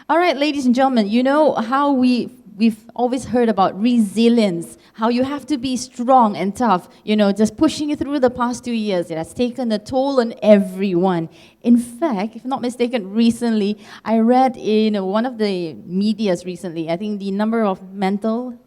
All right, ladies and gentlemen, you know how we've always heard about resilience, how you have to be strong and tough, just pushing you through the past 2 years. It has taken a toll on everyone. In fact, if not mistaken, recently, I read in one of the medias recently, I think the number of mental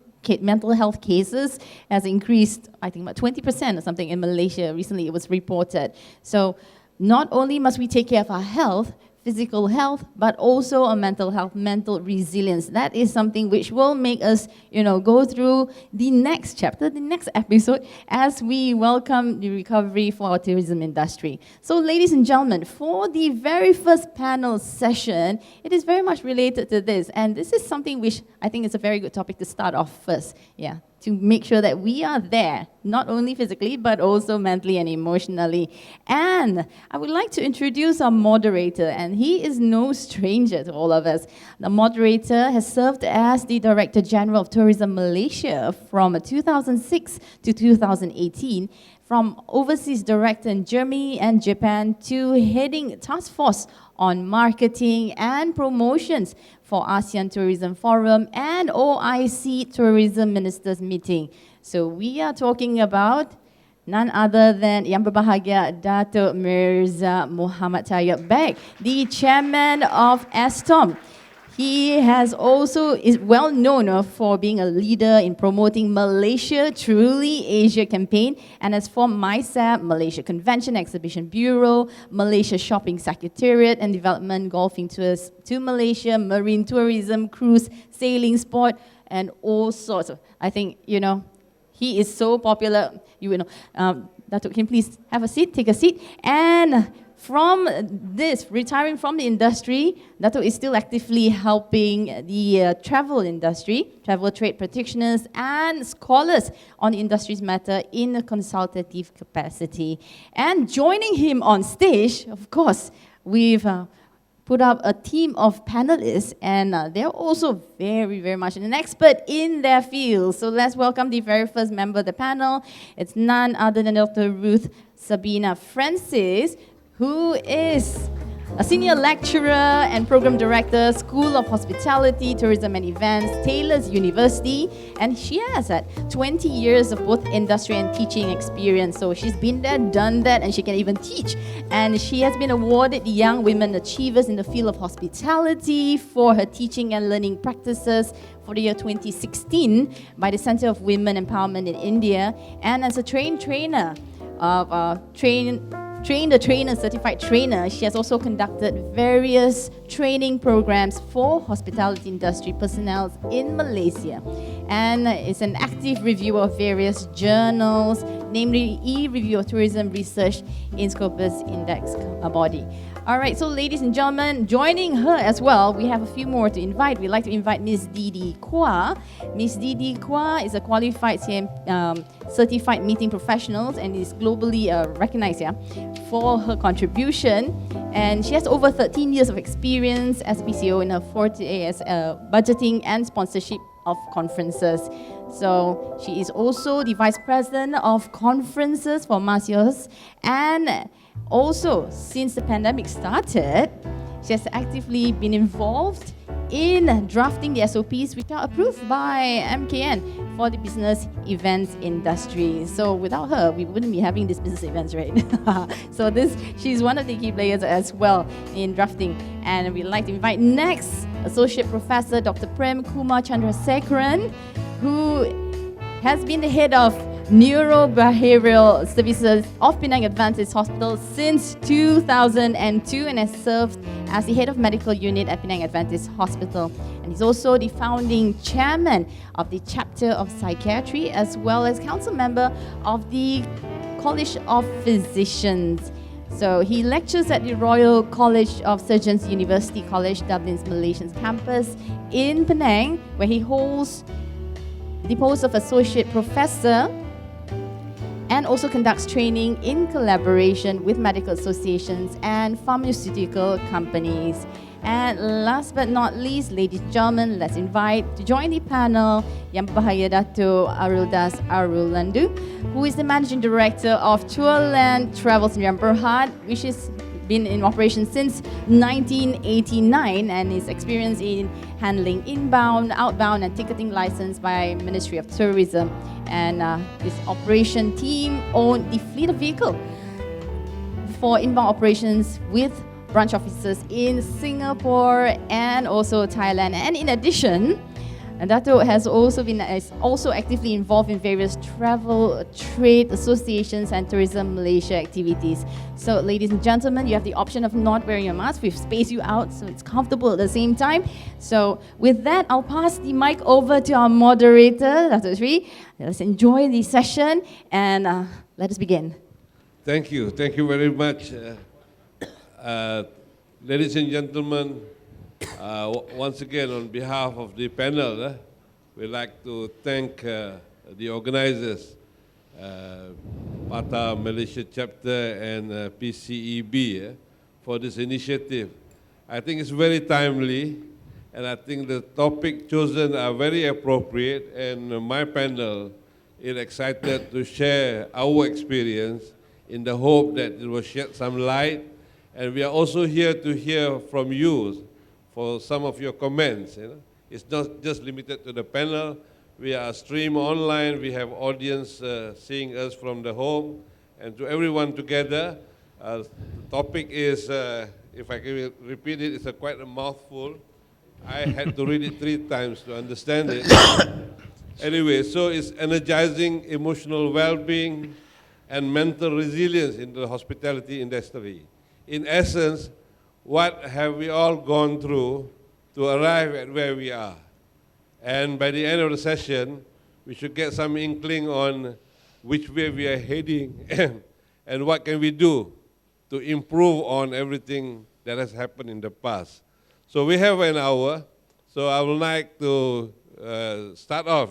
health cases has increased, I think about 20% or something in Malaysia. Recently, it was reported. So not only must we take care of our health, physical health, but also our mental health, mental resilience. That is something which will make us, go through the next chapter, the next episode, as we welcome the recovery for our tourism industry. So, ladies and gentlemen, for the very first panel session, it is very much related to this, and this is something which I think is a very good topic to start off first. To make sure that we are there, not only physically, but also mentally and emotionally. And I would like to introduce our moderator, and he is no stranger to all of us. The moderator has served as the Director General of Tourism Malaysia from 2006 to 2018, from Overseas Director in Germany and Japan to heading Task Force on Marketing and Promotions for ASEAN Tourism Forum and OIC Tourism Ministers Meeting. So we are talking about none other than Yang Berbahagia Datuk Mirza Mohammad Taiyab Beg, the Chairman of Aestom. He is well known for being a leader in promoting Malaysia Truly Asia campaign and has formed MISAP, Malaysia Convention Exhibition Bureau, Malaysia Shopping Secretariat and Development, golfing tours to Malaysia, marine tourism, cruise, sailing, sport, and all sorts of. I think, he is so popular. Datuk, can you please have a seat, take a seat. And from this, retiring from the industry, Dato is still actively helping the travel industry, travel trade practitioners and scholars on the industry's matter in a consultative capacity. And joining him on stage, of course, we've put up a team of panelists, and they're also very, very much an expert in their field. So let's welcome the very first member of the panel. It's none other than Dr. Ruth Sabina Francis, who is a senior lecturer and program director, School of Hospitality, Tourism and Events, Taylor's University, and she has 20 years of both industry and teaching experience. So she's been there, done that, and she can even teach. And she has been awarded the Young Women Achievers in the field of hospitality for her teaching and learning practices for the year 2016 by the Center of Women Empowerment in India, and as a trainer of certified trainer, she has also conducted various training programs for hospitality industry personnel in Malaysia, and is an active reviewer of various journals, namely E-Review of Tourism Research in Scopus Index body. All right, so ladies and gentlemen, joining her as well, we have a few more to invite. We'd like to invite Ms. Dee Dee Quah. Ms. Dee Dee Quah is a qualified certified meeting professional and is globally recognized for her contribution. And she has over 13 years of experience as PCO in her forte as budgeting and sponsorship of conferences. So she is also the Vice President of Conferences for Masios, and also, since the pandemic started, she has actively been involved in drafting the SOPs which are approved by MKN for the business events industry. So without her, we wouldn't be having these business events, right? So she's one of the key players as well in drafting. And we'd like to invite next Associate Professor Dr. Prem Chandrasekaran, who has been the head of Neurobehavioral Services of Penang Adventist Hospital since 2002 and has served as the head of medical unit at Penang Adventist Hospital. And he's also the founding chairman of the chapter of psychiatry as well as council member of the College of Physicians. So he lectures at the Royal College of Surgeons University College, Dublin's Malaysian campus in Penang, where he holds the post of associate professor and also conducts training in collaboration with medical associations and pharmaceutical companies. And last but not least, ladies and gentlemen, let's invite to join the panel Yang Berbahagia Dato Aruldas Arulandu, who is the Managing Director of Tourland Travels in Berhad, which is been in operation since 1989 and is experienced in handling inbound, outbound and ticketing license by Ministry of Tourism. And this operation team owned the fleet of vehicle for inbound operations with branch offices in Singapore and also Thailand. And in addition, Dato has also been actively involved in various travel, trade associations and tourism Malaysia activities. So ladies and gentlemen, you have the option of not wearing your mask. We've spaced you out so it's comfortable at the same time. So with that, I'll pass the mic over to our moderator, Dato Seri. Let's enjoy the session and let us begin. Thank you very much. Ladies and gentlemen, once again, on behalf of the panel, we'd like to thank the organizers, PATA Malaysia Chapter and PCEB, for this initiative. I think it's very timely, and I think the topic chosen are very appropriate, and my panel is excited to share our experience in the hope that it will shed some light. And we are also here to hear from you for some of your comments. It's not just limited to the panel. We are streamed online. We have audience seeing us from the home. And to everyone together, the topic is, if I can repeat it, it's quite a mouthful. I had to read it 3 times to understand it. Anyway, so it's energizing emotional well-being and mental resilience in the hospitality industry. In essence, what have we all gone through to arrive at where we are? And by the end of the session, we should get some inkling on which way we are heading and what can we do to improve on everything that has happened in the past. So we have an hour, so I would like to start off,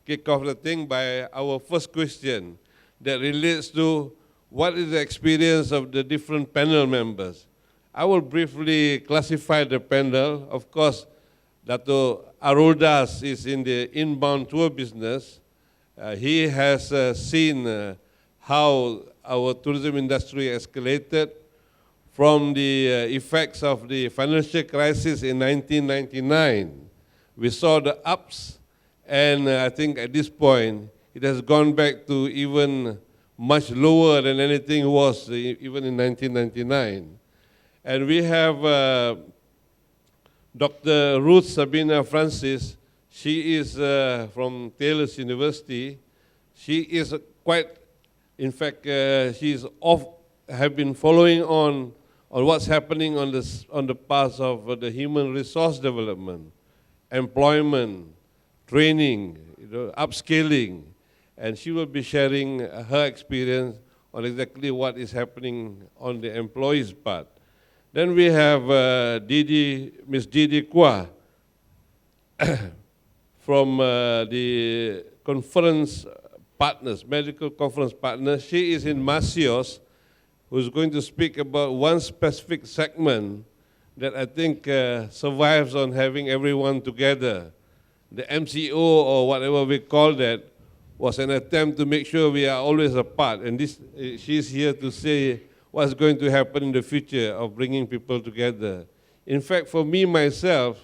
kick off the thing by our first question that relates to what is the experience of the different panel members. I will briefly classify the panel. Of course, Dato Aruldas is in the inbound tour business. He has seen how our tourism industry escalated from the effects of the financial crisis in 1999. We saw the ups, and I think at this point, it has gone back to even much lower than anything was even in 1999. And we have Dr. Ruth Sabina Francis. She is from Taylor's University. She is in fact, have been following on what's happening on the path of the human resource development, employment, training, upscaling. And she will be sharing her experience on exactly what is happening on the employees' part. Then we have Miss Dee Dee Quah from the conference partners, medical conference partners. She is in Masios, who's going to speak about one specific segment that I think survives on having everyone together. The MCO, or whatever we call that, was an attempt to make sure we are always apart. And she's here to say what's going to happen in the future of bringing people together. In fact, for me, myself,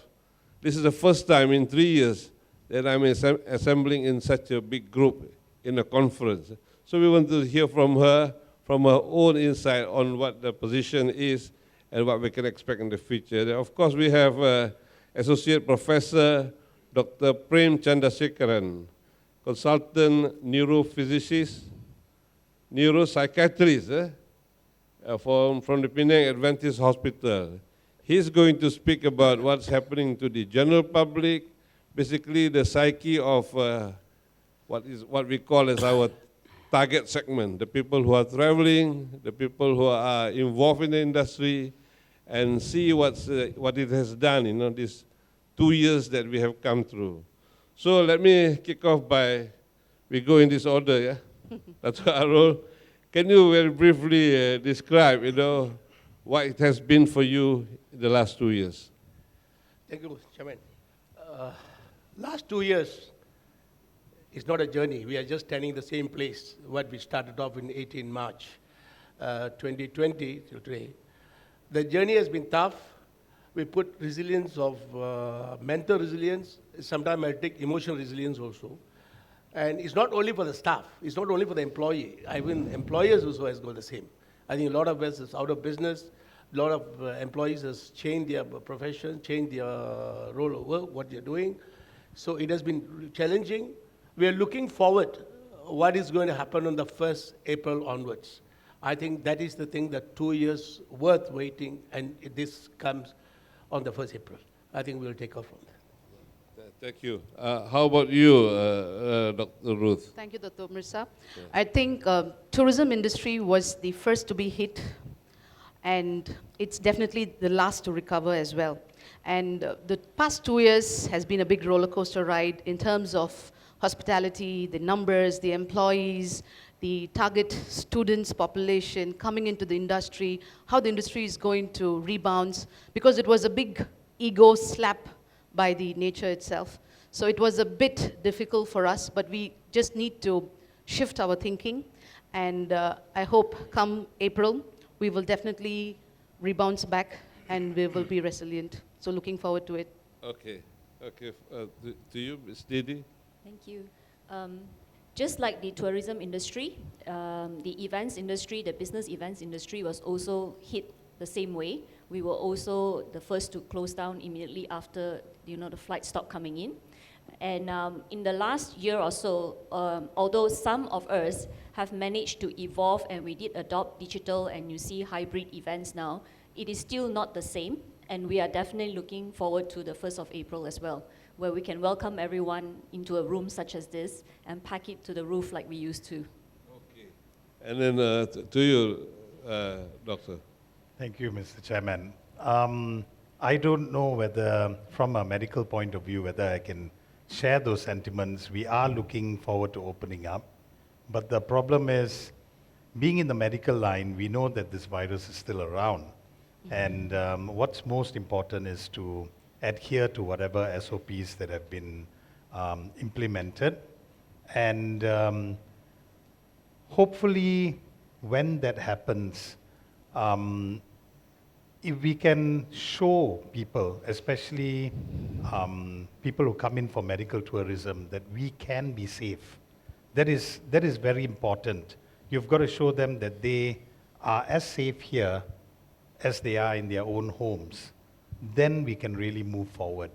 this is the first time in 3 years that I'm assembling in such a big group in a conference. So we want to hear from her own insight on what the position is and what we can expect in the future. Of course, we have Associate Professor Dr. Prem Chandrasekaran, consultant neurophysicist, neuropsychiatrist from the Penang Adventist Hospital. He's going to speak about what's happening to the general public, basically the psyche of what we call as our target segment, the people who are traveling, the people who are involved in the industry, and see what it has done, these 2 years that we have come through. So let me kick off we go in this order, yeah? That's Arul. Can you very briefly describe, what it has been for you in the last 2 years? Thank you, Chairman. Last 2 years is not a journey. We are just standing in the same place what we started off in 18 March 2020 till today. The journey has been tough. We put resilience of mental resilience. Sometimes I take emotional resilience also. And it's not only for the staff. It's not only for the employee. Even employers also has got the same. I think a lot of us is out of business. A lot of employees has changed their profession, changed their role of work, what they're doing. So it has been challenging. We are looking forward what is going to happen on the 1st April onwards. I think that is the thing, that 2 years worth waiting, and this comes on the 1st April. I think we'll take off from that. Thank you. How about you, Dr. Ruth? Thank you, Dr. Mirza. I think tourism industry was the first to be hit, and it's definitely the last to recover as well. And the past 2 years has been a big roller coaster ride in terms of hospitality, the numbers, the employees, the target students population coming into the industry, how the industry is going to rebound, because it was a big ego slap by the nature itself. So it was a bit difficult for us, but we just need to shift our thinking. And I hope come April, we will definitely rebound back and we will be resilient. So looking forward to it. Okay. Okay. To you, Ms. Dee Dee. Thank you. Just like the tourism industry, the events industry, the business events industry was also hit the same way. We were also the first to close down immediately after the flight stopped coming in. And in the last year or so, although some of us have managed to evolve and we did adopt digital and you see hybrid events now, it is still not the same. And we are definitely looking forward to the 1st of April as well, where we can welcome everyone into a room such as this and pack it to the roof like we used to. Okay. And then to you, Doctor. Thank you, Mr. Chairman. I don't know whether, from a medical point of view, whether I can share those sentiments. We are looking forward to opening up. But the problem is, being in the medical line, we know that this virus is still around. And what's most important is to adhere to whatever SOPs that have been implemented. And hopefully, when that happens, if we can show people, especially people who come in for medical tourism, that we can be safe, that is very important. You've got to show them that they are as safe here as they are in their own homes. Then we can really move forward.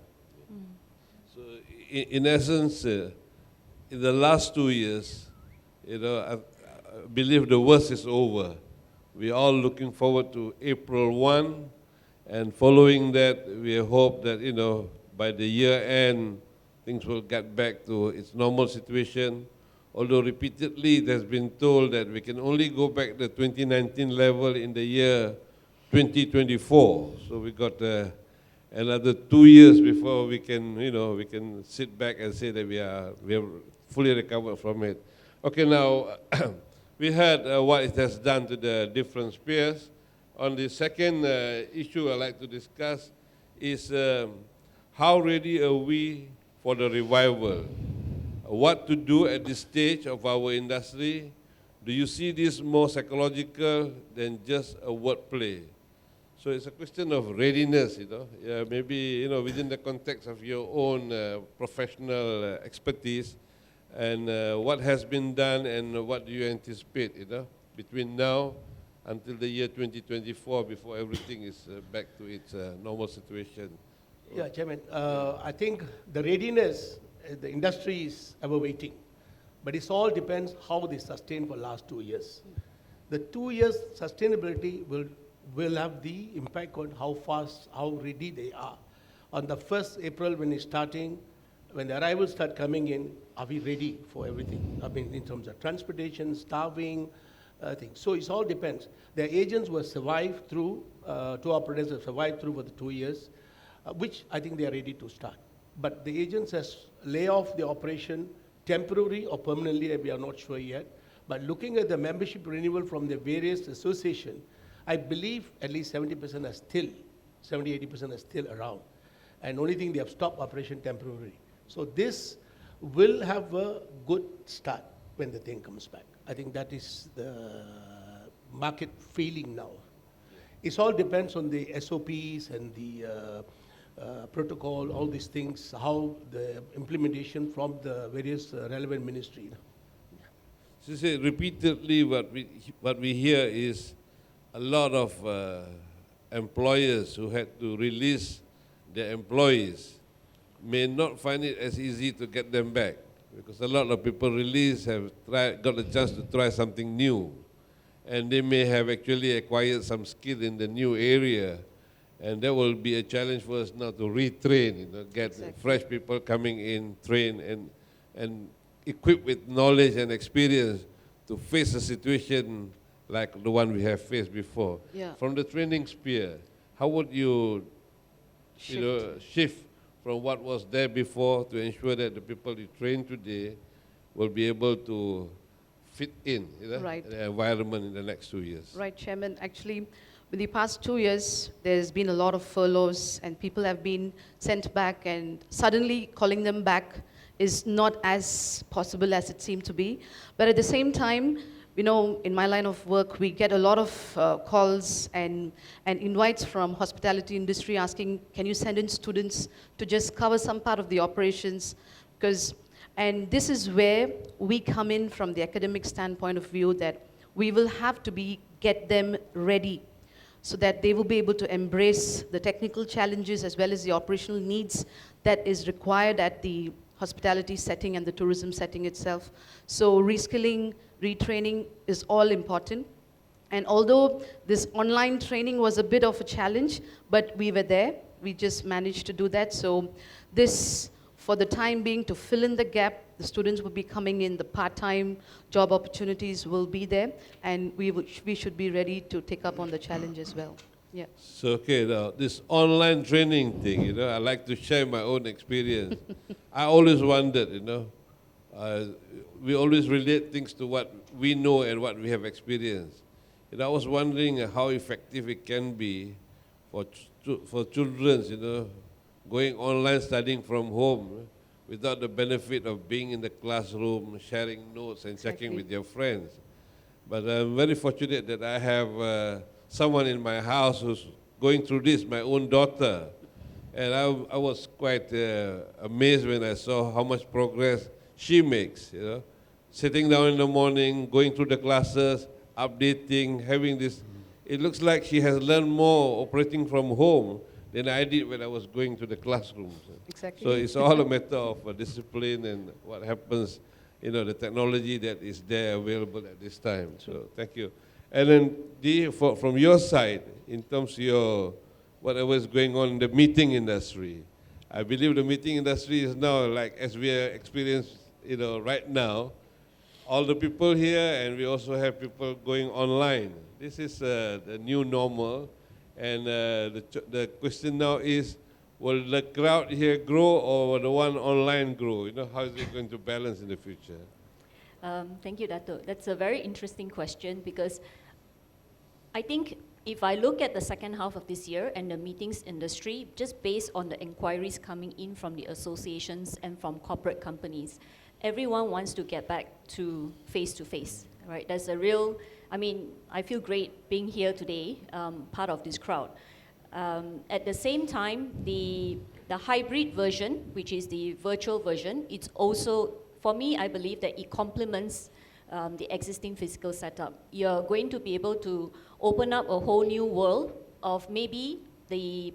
So, in essence, in the last 2 years, I believe the worst is over. We're all looking forward to April 1, and following that, we hope that, by the year end, things will get back to its normal situation. Although repeatedly it has been told that we can only go back to the 2019 level in the year 2024. So we got another 2 years before we can, we can sit back and say that we have fully recovered from it. Okay, now, we heard what it has done to the different spheres. On the second issue I'd like to discuss is how ready are we for the revival? What to do at this stage of our industry? Do you see this more psychological than just a wordplay? So it's a question of readiness, Yeah, maybe, within the context of your own professional expertise, and what has been done and what do you anticipate, between now until the year 2024 before everything is back to its normal situation? Yeah, Chairman, I think the readiness, the industry is ever waiting, but it all depends how they sustain for last 2 years. The 2 years sustainability will have the impact on how fast, how ready they are. On the 1st April when it's starting, when the arrivals start coming in, are we ready for everything? I mean, in terms of transportation, staffing, things. So it all depends. The agents will survive through, tour operators have survived through for the 2 years, which I think they are ready to start. But the agents has lay off the operation temporary or permanently, we are not sure yet. But looking at the membership renewal from the various associations, I believe at least 70% are still, 70-80% are still around. And only thing they have stopped operation temporarily. So this will have a good start when the thing comes back. I think that is the market feeling now. It all depends on the SOPs and the protocol, all these things, how the implementation from the various relevant ministry. So say repeatedly what we hear is a lot of employers who had to release their employees may not find it as easy to get them back, because a lot of people released have got a chance to try something new, and they may have actually acquired some skill in the new area, and that will be a challenge for us now to retrain, get fresh people coming in, train and equipped with knowledge and experience to face a situation like the one we have faced before. Yeah. From the training sphere, how would you, shift from what was there before to ensure that the people you train today will be able to fit in Right. the environment in the next 2 years? Right, Chairman. Actually, in the past 2 years, there's been a lot of furloughs and people have been sent back, and suddenly calling them back is not as possible as it seemed to be. But at the same time, in my line of work, we get a lot of calls and invites from hospitality industry asking, can you send in students to just cover some part of the operations? And this is where we come in from the academic standpoint of view, that we will have to get them ready so that they will be able to embrace the technical challenges as well as the operational needs that is required at the hospitality setting and the tourism setting itself. So reskilling, retraining is all important. And although this online training was a bit of a challenge, but we were there, we just managed to do that. So this, for the time being, to fill in the gap, the students will be coming in, the part-time job opportunities will be there, and we should be ready to take up on the challenge as well. Yeah. So, okay, now, this online training thing, I like to share my own experience. I always wondered, we always relate things to what we know and what we have experienced. I was wondering how effective it can be for children, going online, studying from home, without the benefit of being in the classroom, sharing notes and checking with your friends. But I'm very fortunate that I have someone in my house who's going through this, my own daughter. And I was quite amazed when I saw how much progress she makes, Sitting down in the morning, going through the classes, updating, having this. It looks like she has learned more operating from home than I did when I was going to the classrooms. Exactly. So it's all a matter of discipline and what happens, the technology that is there available at this time. So thank you. And then, Dee, from your side, in terms of whatever is going on in the meeting industry, I believe the meeting industry is now, like as we are experiencing, right now, all the people here, and we also have people going online. This is the new normal, and the question now is, will the crowd here grow or will the one online grow? How is it going to balance in the future? Thank you, Dato. That's a very interesting question, because I think if I look at the second half of this year and the meetings industry, just based on the inquiries coming in from the associations and from corporate companies, everyone wants to get back to face-to-face, right? There's a real, I feel great being here today, part of this crowd. At the same time, the hybrid version, which is the virtual version, it's also, for me, I believe that it complements the existing physical setup. You're going to be able to open up a whole new world of maybe the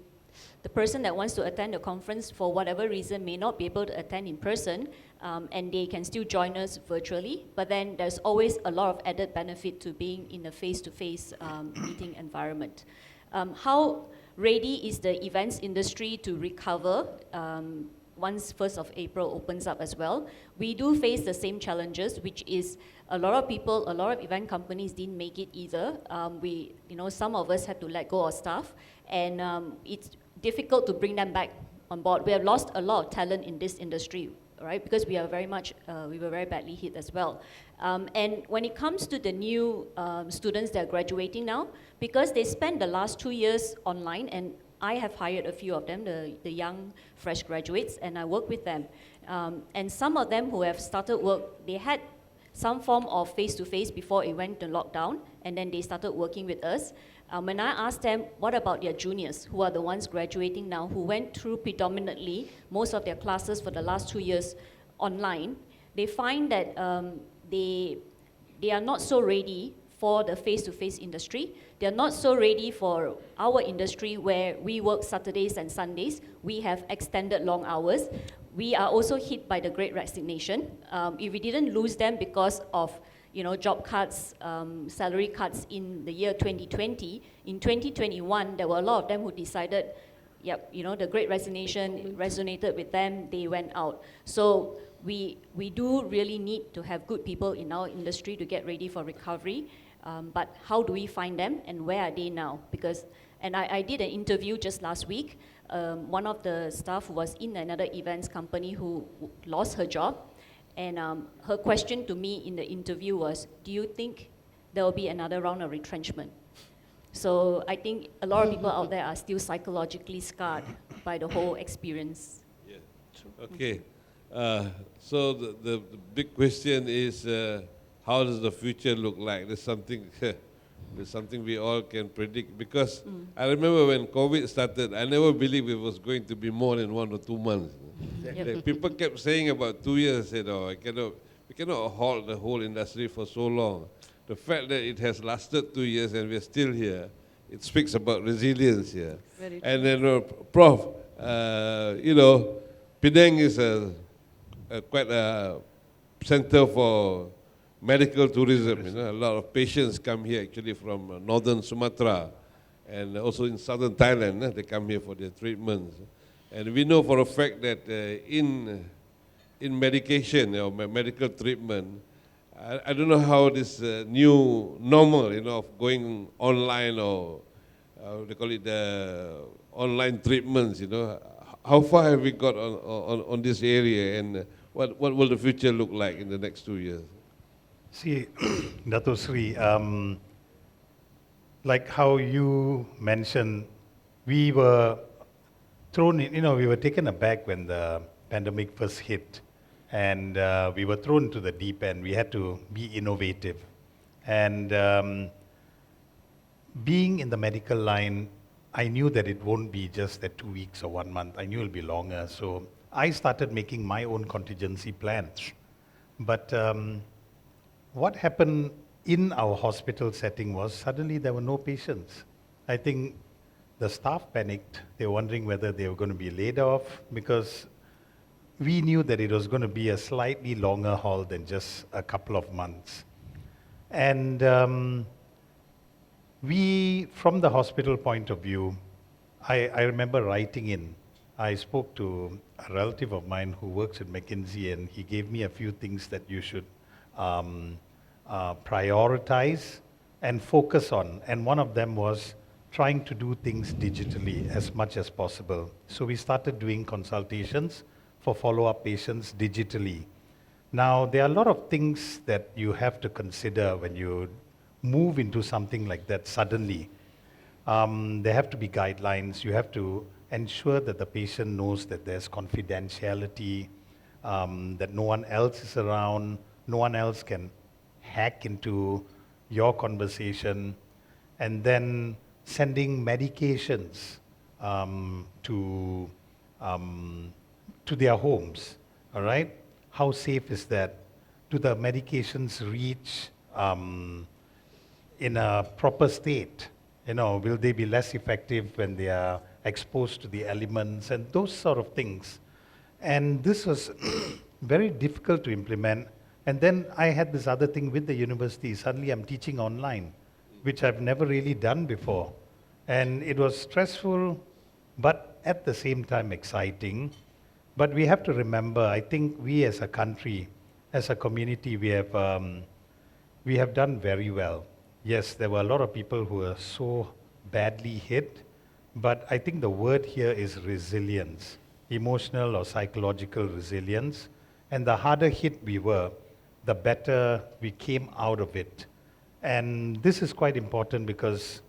person that wants to attend the conference for whatever reason may not be able to attend in person, and they can still join us virtually, but then there's always a lot of added benefit to being in a face-to-face meeting environment. How ready is the events industry to recover once 1st of April opens up as well? We do face the same challenges, which is a lot of people, a lot of event companies didn't make it either. Some of us had to let go of staff, and it's difficult to bring them back on board. We have lost a lot of talent in this industry, right? Because we are we were very badly hit as well. And when it comes to the new students that are graduating now, because they spent the last 2 years online, and I have hired a few of them, the young, fresh graduates, and I work with them. And some of them who have started work, they had some form of face-to-face before it went to lockdown, and then they started working with us. When I asked them, what about their juniors, who are the ones graduating now, who went through predominantly most of their classes for the last 2 years online, they find that they are not so ready for the face-to-face industry. They're not so ready for our industry where we work Saturdays and Sundays. We have extended long hours. We are also hit by the Great Resignation. If we didn't lose them because of job cuts, salary cuts in the year 2020, in 2021, there were a lot of them who decided, yep, the Great Resignation resonated with them, they went out. So we do really need to have good people in our industry to get ready for recovery. But how do we find them and where are they now? And I did an interview just last week. One of the staff who was in another events company who lost her job, and her question to me in the interview was, do you think there will be another round of retrenchment? So I think a lot of people out there are still psychologically scarred by the whole experience. Yeah. Okay. So the big question is, how does the future look like? There's something we all can predict, because I remember when COVID started, I never believed it was going to be more than 1 or 2 months. Like, people kept saying about 2 years, we cannot halt the whole industry for so long. The fact that it has lasted 2 years and we're still here, it speaks about resilience here. And then, Prof, Penang is quite a center for medical tourism. A lot of patients come here actually from northern Sumatra and also in southern Thailand. They come here for their treatments. And we know for a fact that in medication or medical treatment, I don't know how this new normal, of going online or they call it online treatments, how far have we got on this area, and what will the future look like in the next 2 years? See, Dato Sri, like how you mentioned, we were thrown in, we were taken aback when the pandemic first hit, and we were thrown into the deep end. We had to be innovative. And being in the medical line, I knew that it won't be just that 2 weeks or 1 month. I knew it'll be longer. So I started making my own contingency plans. But what happened in our hospital setting was suddenly there were no patients. I think the staff panicked. They were wondering whether they were going to be laid off, because we knew that it was going to be a slightly longer haul than just a couple of months. And we, from the hospital point of view, I remember writing in. I spoke to a relative of mine who works at McKinsey, and he gave me a few things that you should prioritize and focus on. And one of them was trying to do things digitally as much as possible. So we started doing consultations for follow-up patients digitally. Now, there are a lot of things that you have to consider when you move into something like that suddenly. There have to be guidelines. You have to ensure that the patient knows that there's confidentiality, that no one else is around, no one else can hack into your conversation, and then sending medications to their homes, all right? How safe is that? Do the medications reach in a proper state? Will they be less effective when they are exposed to the elements and those sort of things? And this was very difficult to implement. And then I had this other thing with the university. Suddenly I'm teaching online, which I've never really done before. And it was stressful, but at the same time exciting. But we have to remember, I think we as a country, as a community, we have done very well. Yes, there were a lot of people who were so badly hit, but I think the word here is resilience, emotional or psychological resilience. And the harder hit we were, the better we came out of it. And this is quite important because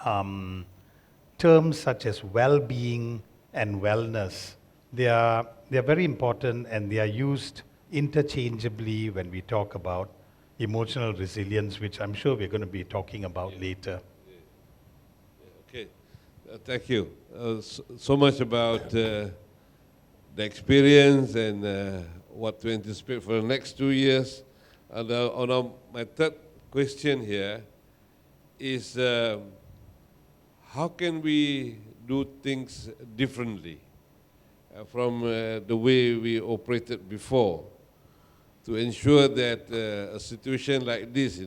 terms such as well-being and wellness, they are very important, and they are used interchangeably when we talk about emotional resilience, which I'm sure we're going to be talking about later. Thank you. So much about the experience and what to anticipate for the next 2 years. And my third question here is how can we do things differently from the way we operated before to ensure that a situation like this,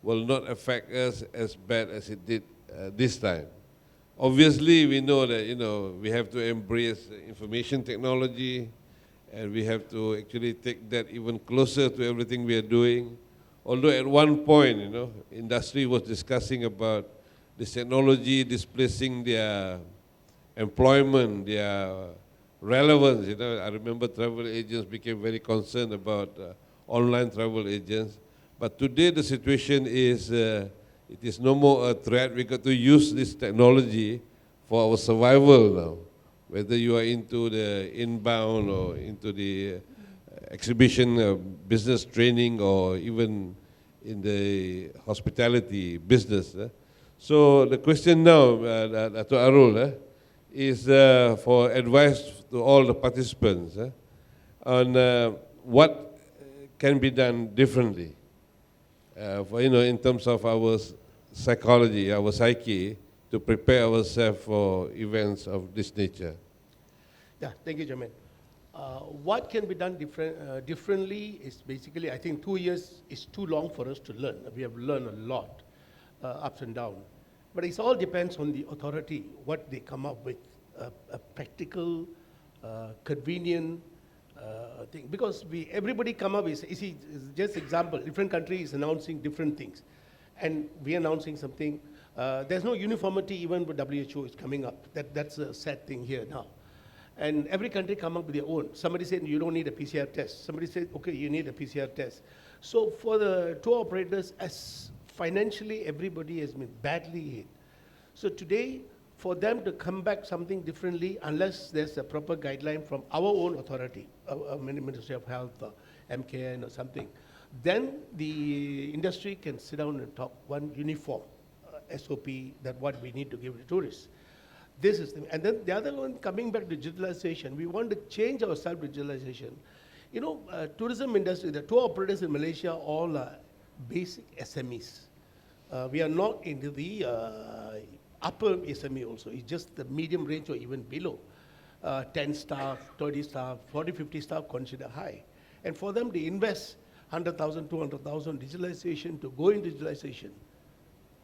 will not affect us as bad as it did this time. Obviously, we know that, we have to embrace information technology, and we have to actually take that even closer to everything we are doing. Although at one point, industry was discussing about this technology displacing their employment, their relevance. I remember travel agents became very concerned about online travel agents. But today the situation is, it is no more a threat. We got to use this technology for our survival now. Whether you are into the inbound or into the exhibition, business training, or even in the hospitality business. So the question now, Dato Arul, is for advice to all the participants on what can be done differently, in terms of our psychology, our psyche, to prepare ourselves for events of this nature. Yeah, thank you, Jermaine. What can be done differently is basically, I think 2 years is too long for us to learn. We have learned a lot, ups and downs. But it all depends on the authority, what they come up with, a practical, convenient thing. Because everybody come up with, just example, different countries announcing different things. And we are announcing something. There's no uniformity even with WHO is coming up. That's a sad thing here now. And every country come up with their own. Somebody said you don't need a PCR test. Somebody said, okay, you need a PCR test. So for the tour operators, as financially everybody has been badly hit. So today, for them to come back something differently, unless there's a proper guideline from our own authority, Ministry of Health, or MKN or something, then the industry can sit down and talk one uniform SOP that what we need to give to tourists. This is and then the other one, coming back to digitalization, we want to change ourselves to digitalization. Tourism industry, the tour operators in Malaysia all are basic SMEs. We are not into the upper SME also. It's just the medium range or even below. 10 staff, 30 staff, 40, 50 staff consider high. And for them to invest 100,000, 200,000 digitalization to go into digitalization,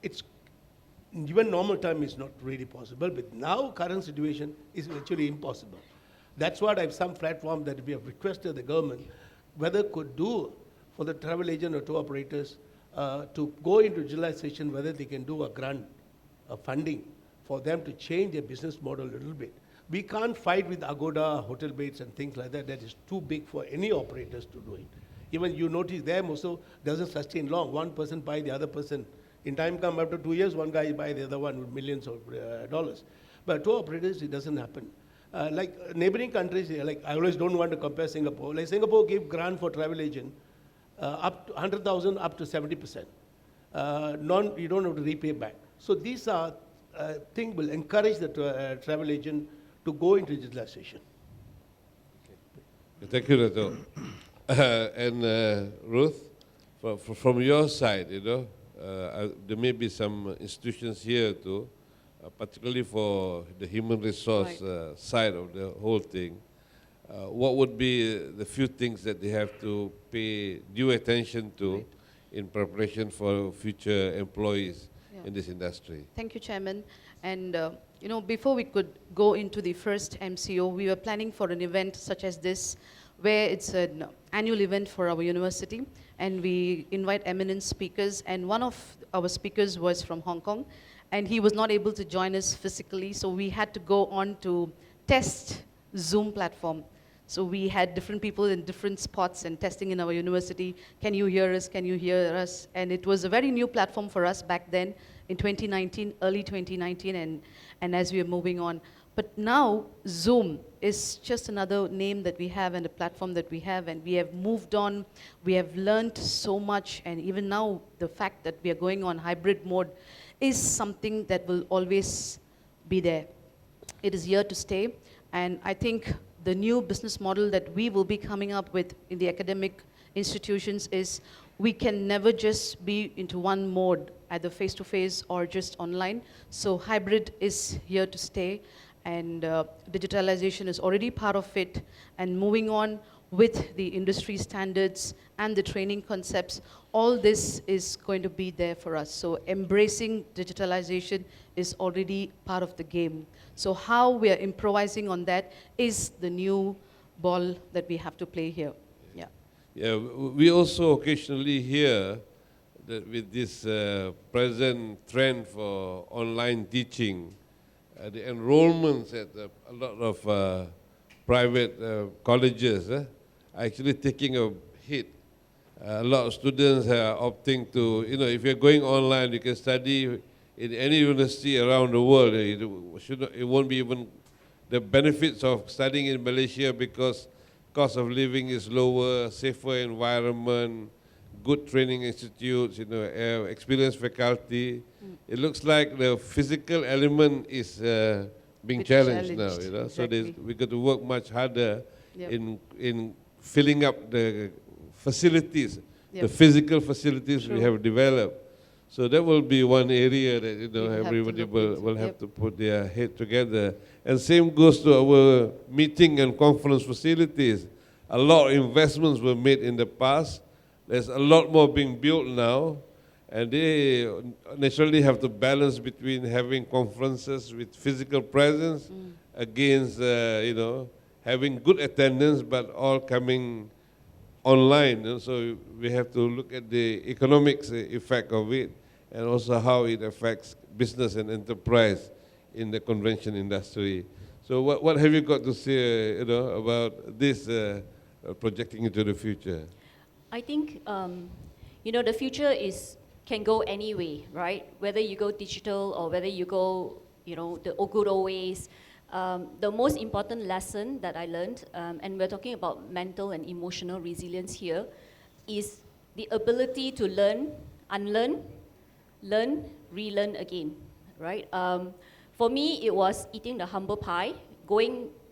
it's even normal time is not really possible, but now current situation is actually impossible. That's what I have some platform that we have requested the government whether could do for the travel agent or tour operators to go into digitalization, whether they can do a grant, a funding for them to change their business model a little bit. We can't fight with Agoda, hotel beds and things like that. That is too big for any operators to do it. Even you notice them also doesn't sustain long. One person buy the other person. In time come after 2 years, one guy buy the other one with millions of dollars. But tour operators, it doesn't happen. Like neighboring countries, like I always don't want to compare Singapore. Like Singapore give grant for travel agent up to 100,000 up to 70%. You don't have to repay back. So these are things will encourage the travel agent to go into digitalization. Okay. Thank you, Dato. And Ruth, from your side, there may be some institutions here too, particularly for the human resource side of the whole thing. What would be the few things that they have to pay due attention to in preparation for future employees in this industry? Thank you, Chairman. And before we could go into the first MCO, we were planning for an event such as this, where it's an annual event for our university, and we invite eminent speakers, and one of our speakers was from Hong Kong, and he was not able to join us physically, so we had to go on to test Zoom platform. So we had different people in different spots and testing in our university. Can you hear us? Can you hear us? And it was a very new platform for us back then in 2019, early 2019, and as we are moving on. But now Zoom is just another name that we have and a platform that we have, and we have moved on. We have learned so much, and even now the fact that we are going on hybrid mode is something that will always be there. It is here to stay, and I think the new business model that we will be coming up with in the academic institutions is we can never just be into one mode, either face-to-face or just online. So hybrid is here to stay, and digitalization is already part of it, and moving on with the industry standards and the training concepts, all this is going to be there for us. So embracing digitalization is already part of the game. So how we are improvising on that is the new ball that we have to play here. Yeah. Yeah, we also occasionally hear that with this present trend for online teaching, the enrollments at a lot of private colleges are actually taking a hit. A lot of students are opting to, if you're going online, you can study in any university around the world. It won't be even the benefits of studying in Malaysia because cost of living is lower, safer environment, good training institutes, experienced faculty. It looks like the physical element is being Bit challenged now. challenged, So exactly. we got to work much harder Yep. in filling up the facilities, the Yep. physical facilities we True. have developed. So that will be one area that We have to everybody look will into. have Yep. to put their head together. And same goes to our meeting and conference facilities. A lot of investments were made in the past. There's a lot more being built now, and they naturally have to balance between having conferences with physical presence against having good attendance, but all coming online. So we have to look at the economics effect of it, and also how it affects business and enterprise in the convention industry. So what have you got to say, about this projecting into the future? I think, the future can go any way, right? Whether you go digital or whether you go, the good old ways. The most important lesson that I learned, and we're talking about mental and emotional resilience here, is the ability to learn, unlearn, learn, relearn again, right? For me, it was eating the humble pie,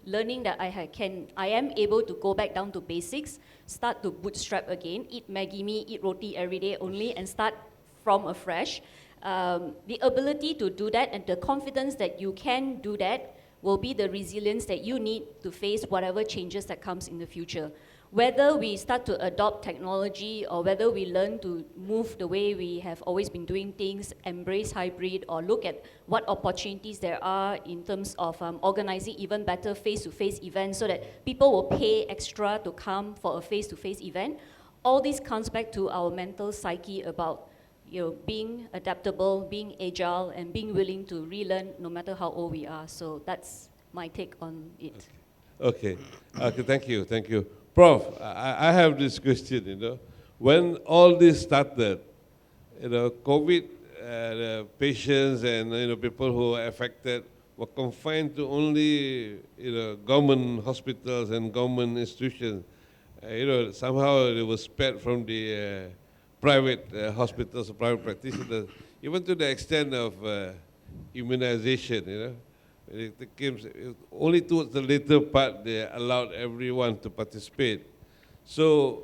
learning that I am able to go back down to basics, start to bootstrap again, eat Maggi mee, eat roti every day only, and start from afresh. The ability to do that and the confidence that you can do that will be the resilience that you need to face whatever changes that comes in the future. Whether we start to adopt technology or whether we learn to move the way we have always been doing things, embrace hybrid, or look at what opportunities there are in terms of organizing even better face-to-face events so that people will pay extra to come for a face-to-face event, all this comes back to our mental psyche about being adaptable, being agile, and being willing to relearn no matter how old we are. So that's my take on it. Okay, thank you. Prof, I have this question, when all this started, COVID, the patients and people who were affected were confined to only government hospitals and government institutions. Somehow they were spared from the private hospitals, private practitioners, even to the extent of immunization. It came only towards the later part they allowed everyone to participate. So,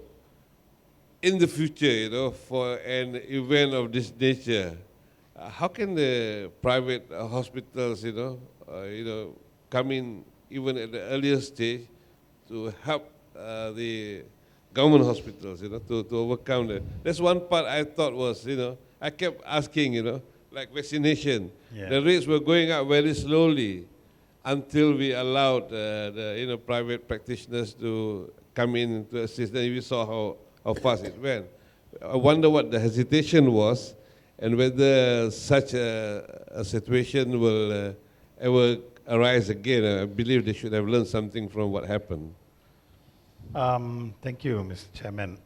in the future, for an event of this nature, how can the private hospitals, come in even at the earlier stage to help the government hospitals, to overcome that? That's one part I thought was, I kept asking, like vaccination. Yeah. The rates were going up very slowly until we allowed the private practitioners to come in to assist. And we saw how fast it went. I wonder what the hesitation was and whether such a situation will ever arise again. I believe they should have learned something from what happened. Thank you, Mr. Chairman.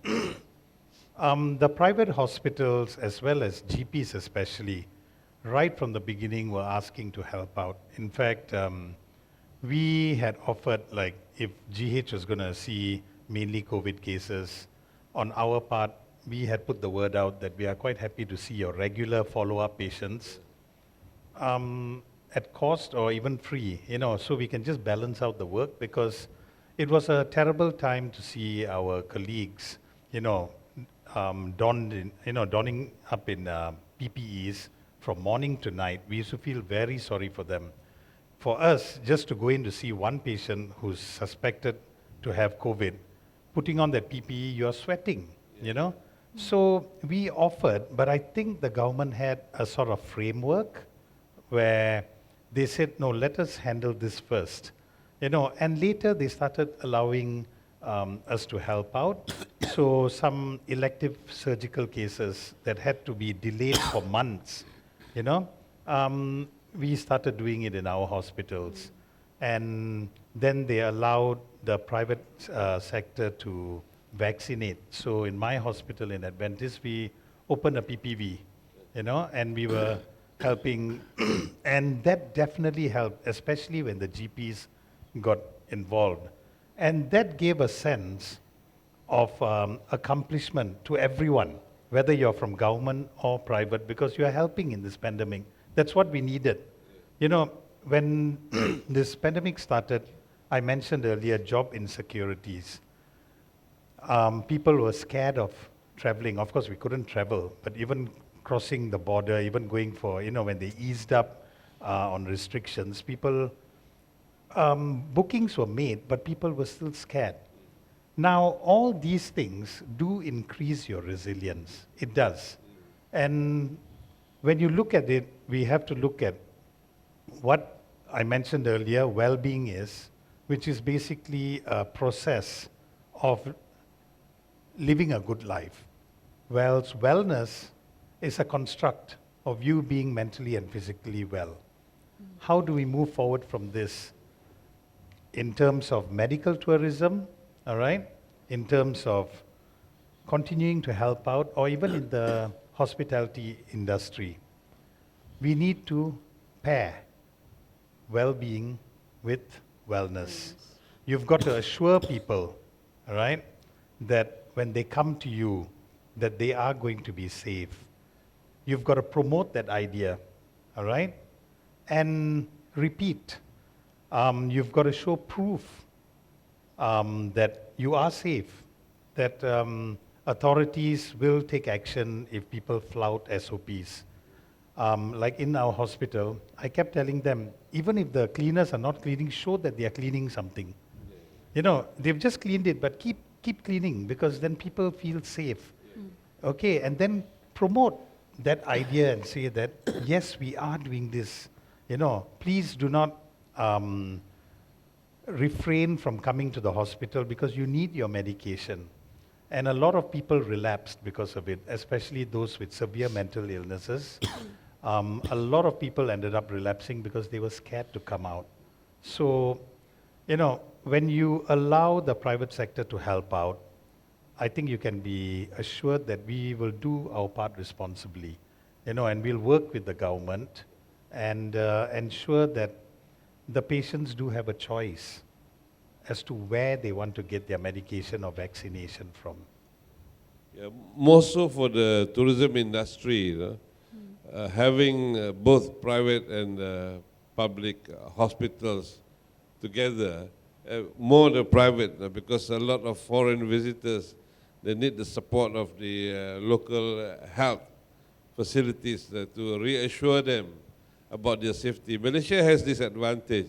The private hospitals, as well as GPs especially, right from the beginning were asking to help out. In fact, we had offered, like, if GH was going to see mainly COVID cases, on our part, we had put the word out that we are quite happy to see your regular follow-up patients. at cost or even free, so we can just balance out the work, because it was a terrible time to see our colleagues, donning up in PPEs from morning to night. We used to feel very sorry for them. For us, just to go in to see one patient who's suspected to have COVID, putting on that PPE, you're sweating, So we offered, but I think the government had a sort of framework where they said, no, let us handle this first. And later they started allowing us to help out. So some elective surgical cases that had to be delayed for months, we started doing it in our hospitals. And then they allowed the private sector to vaccinate. So in my hospital in Adventist, we opened a PPV, and we were helping. And that definitely helped, especially when the GPs got involved. And that gave a sense of accomplishment to everyone, whether you're from government or private, because you're helping in this pandemic. That's what we needed. When this pandemic started, I mentioned earlier job insecurities. People were scared of traveling. Of course, we couldn't travel, but even crossing the border, even going for, when they eased up on restrictions, people, bookings were made, but people were still scared. Now, all these things do increase your resilience. It does. And when you look at it, we have to look at what I mentioned earlier, well-being is, which is basically a process of living a good life. Whilst wellness is a construct of you being mentally and physically well. How do we move forward from this in terms of medical tourism, all right? In terms of continuing to help out, or even in the hospitality industry? We need to pair well-being with wellness. You've got to assure people, all right, that when they come to you, that they are going to be safe. You've got to promote that idea, all right? And repeat. You've got to show proof that you are safe, that authorities will take action if people flout SOPs. Like in our hospital, I kept telling them, even if the cleaners are not cleaning, show that they are cleaning something. They've just cleaned it, but keep cleaning, because then people feel safe. Okay, and then promote that idea and say that, yes, we are doing this. Please do not refrain from coming to the hospital, because you need your medication. And a lot of people relapsed because of it, especially those with severe mental illnesses. A lot of people ended up relapsing because they were scared to come out. So, when you allow the private sector to help out, I think you can be assured that we will do our part responsibly, and we'll work with the government and ensure that the patients do have a choice as to where they want to get their medication or vaccination from. Yeah, more so for the tourism industry, having both private and public hospitals together, more the private, because a lot of foreign visitors, they need the support of the local health facilities to reassure them about their safety. Malaysia has this advantage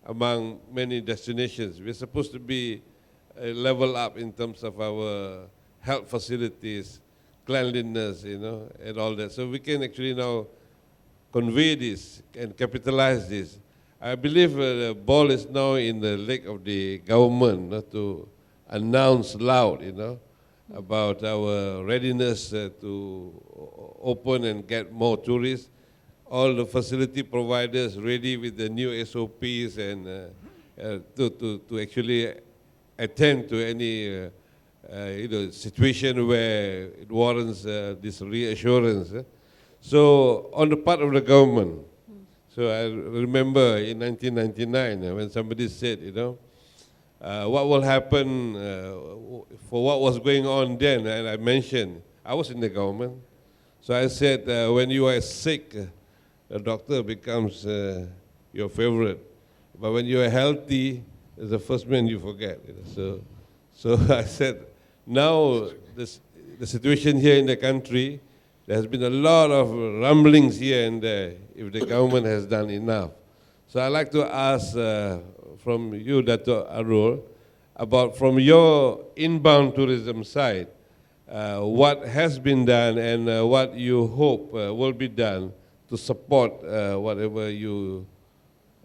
among many destinations. We're supposed to be level up in terms of our health facilities, cleanliness, and all that. So we can actually now convey this and capitalize this. I believe the ball is now in the leg of the government to announce loud, about our readiness to open and get more tourists. All the facility providers ready with the new SOPs and to actually attend to any situation where it warrants this reassurance. So on the part of the government, so I remember in 1999 when somebody said, what will happen for what was going on then, and I mentioned, I was in the government. So I said, when you are sick, a doctor becomes your favorite. But when you're healthy, it's the first man you forget. So I said, now the situation here in the country, there has been a lot of rumblings here and there if the government has done enough. So I'd like to ask from you, Dato Arul, about from your inbound tourism side, what has been done and what you hope will be done to support whatever you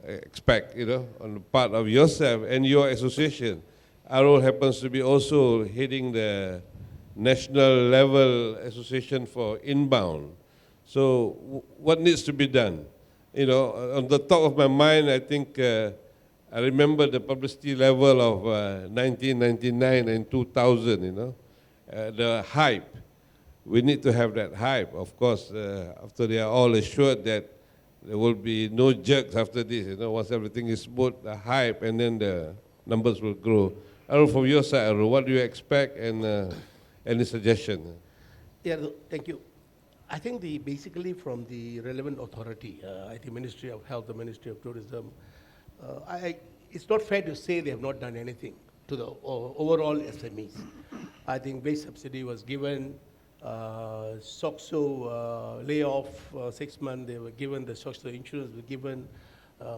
expect, on the part of yourself and your association. Arul happens to be also heading the national level association for inbound. So what needs to be done? On the top of my mind, I think I remember the publicity level of 1999 and 2000, the hype. We need to have that hype. Of course, after they are all assured that there will be no jerks after this, once everything is smooth, the hype, and then the numbers will grow. Arul, from your side, Arul, what do you expect and any suggestion? Yeah, thank you. I think basically from the relevant authority, I think Ministry of Health, the Ministry of Tourism, it's not fair to say they have not done anything to the overall SMEs. I think base subsidy was given, SOXO layoff 6 months, they were given, the SOXO insurance was given,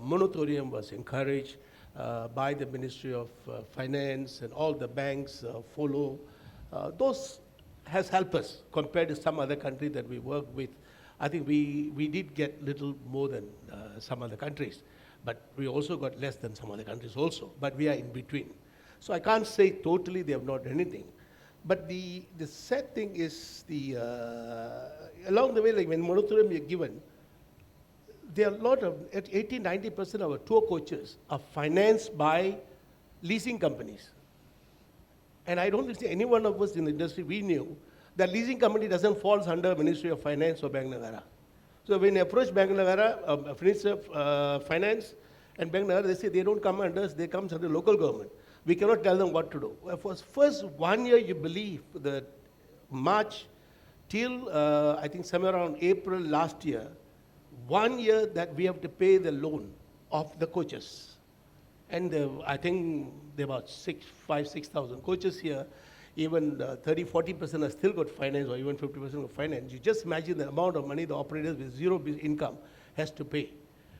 moratorium was encouraged by the Ministry of Finance, and all the banks follow. Those has helped us compared to some other countries that we work with. I think we did get little more than some other countries, but we also got less than some other countries also, but we are in between. So I can't say totally they have not done anything. But the sad thing is along the way, like when moratorium is given, there are a lot of, 80-90% of our tour coaches are financed by leasing companies. And I don't think any one of us in the industry, we knew that leasing company doesn't fall under Ministry of Finance or Bank Negara. So when they approach Bank Negara, Ministry of Finance and Bank Negara, they say they don't come under us, they come under local government. We cannot tell them what to do. For first 1 year, you believe that March till I think somewhere around April last year, 1 year that we have to pay the loan of the coaches. And I think there are about 6,000 coaches here. Even 30-40% are still got finance, or even 50% got finance. You just imagine the amount of money the operators with zero income has to pay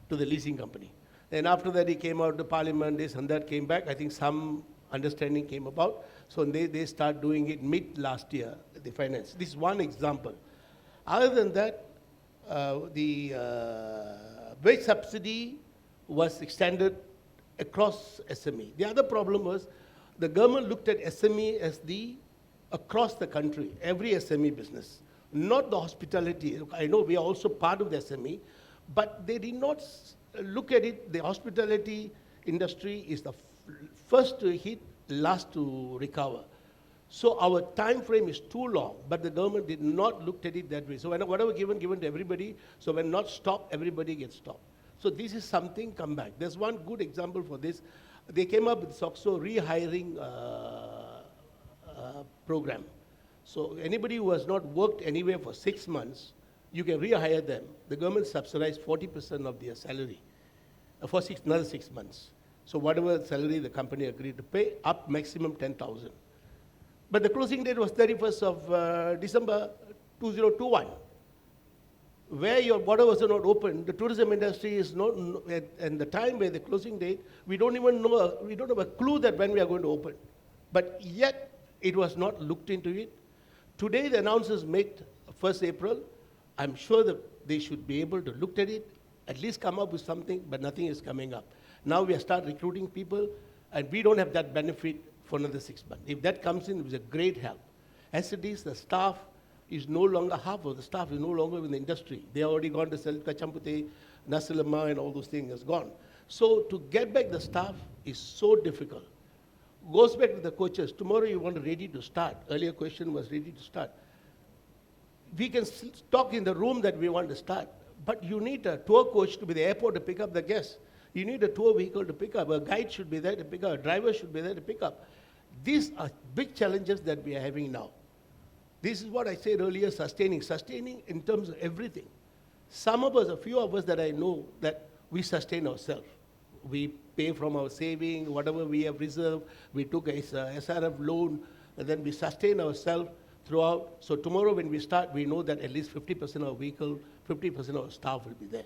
to the leasing company. Then after that, he came out to Parliament, this and that came back. I think some understanding came about. So they start doing it mid last year, the finance. This is one example. Other than that, the wage subsidy was extended across SME. The other problem was the government looked at SME as across the country, every SME business, not the hospitality. I know we are also part of the SME, but they did not look at it. The hospitality industry is the first to hit, last to recover. So our time frame is too long, but the government did not look at it that way. So whatever given to everybody, so when not stopped, everybody gets stopped. So this is something come back. There's one good example for this. They came up with SOXO rehiring program. So anybody who has not worked anywhere for 6 months, you can rehire them. The government subsidized 40% of their salary for another 6 months. So whatever salary the company agreed to pay, up maximum 10,000. But the closing date was 31st of December 2021. Where your border was not open, the tourism industry is not, and the time where the closing date, we don't even know, we don't have a clue that when we are going to open. But yet, it was not looked into it. Today, the announcers made 1st April. I'm sure that they should be able to look at it, at least come up with something, but nothing is coming up. Now we start recruiting people, and we don't have that benefit for another 6 months. If that comes in, it's a great help. As it is, the staff is no longer, half of the staff is no longer in the industry. They already gone to sell kachampute, nasi lemak, and all those things is gone. So to get back the staff is so difficult. Goes back to the coaches. Tomorrow you want ready to start. Earlier question was ready to start. We can talk in the room that we want to start, but you need a tour coach to be the airport to pick up the guests. You need a tour vehicle to pick up. A guide should be there to pick up. A driver should be there to pick up. These are big challenges that we are having now. This is what I said earlier, sustaining in terms of everything. Some of us, a few of us that I know, that we sustain ourselves. We pay from our saving, whatever we have reserved. We took a SRF loan, and then we sustain ourselves throughout. So tomorrow when we start, we know that at least 50% of our vehicle, 50% of our staff will be there.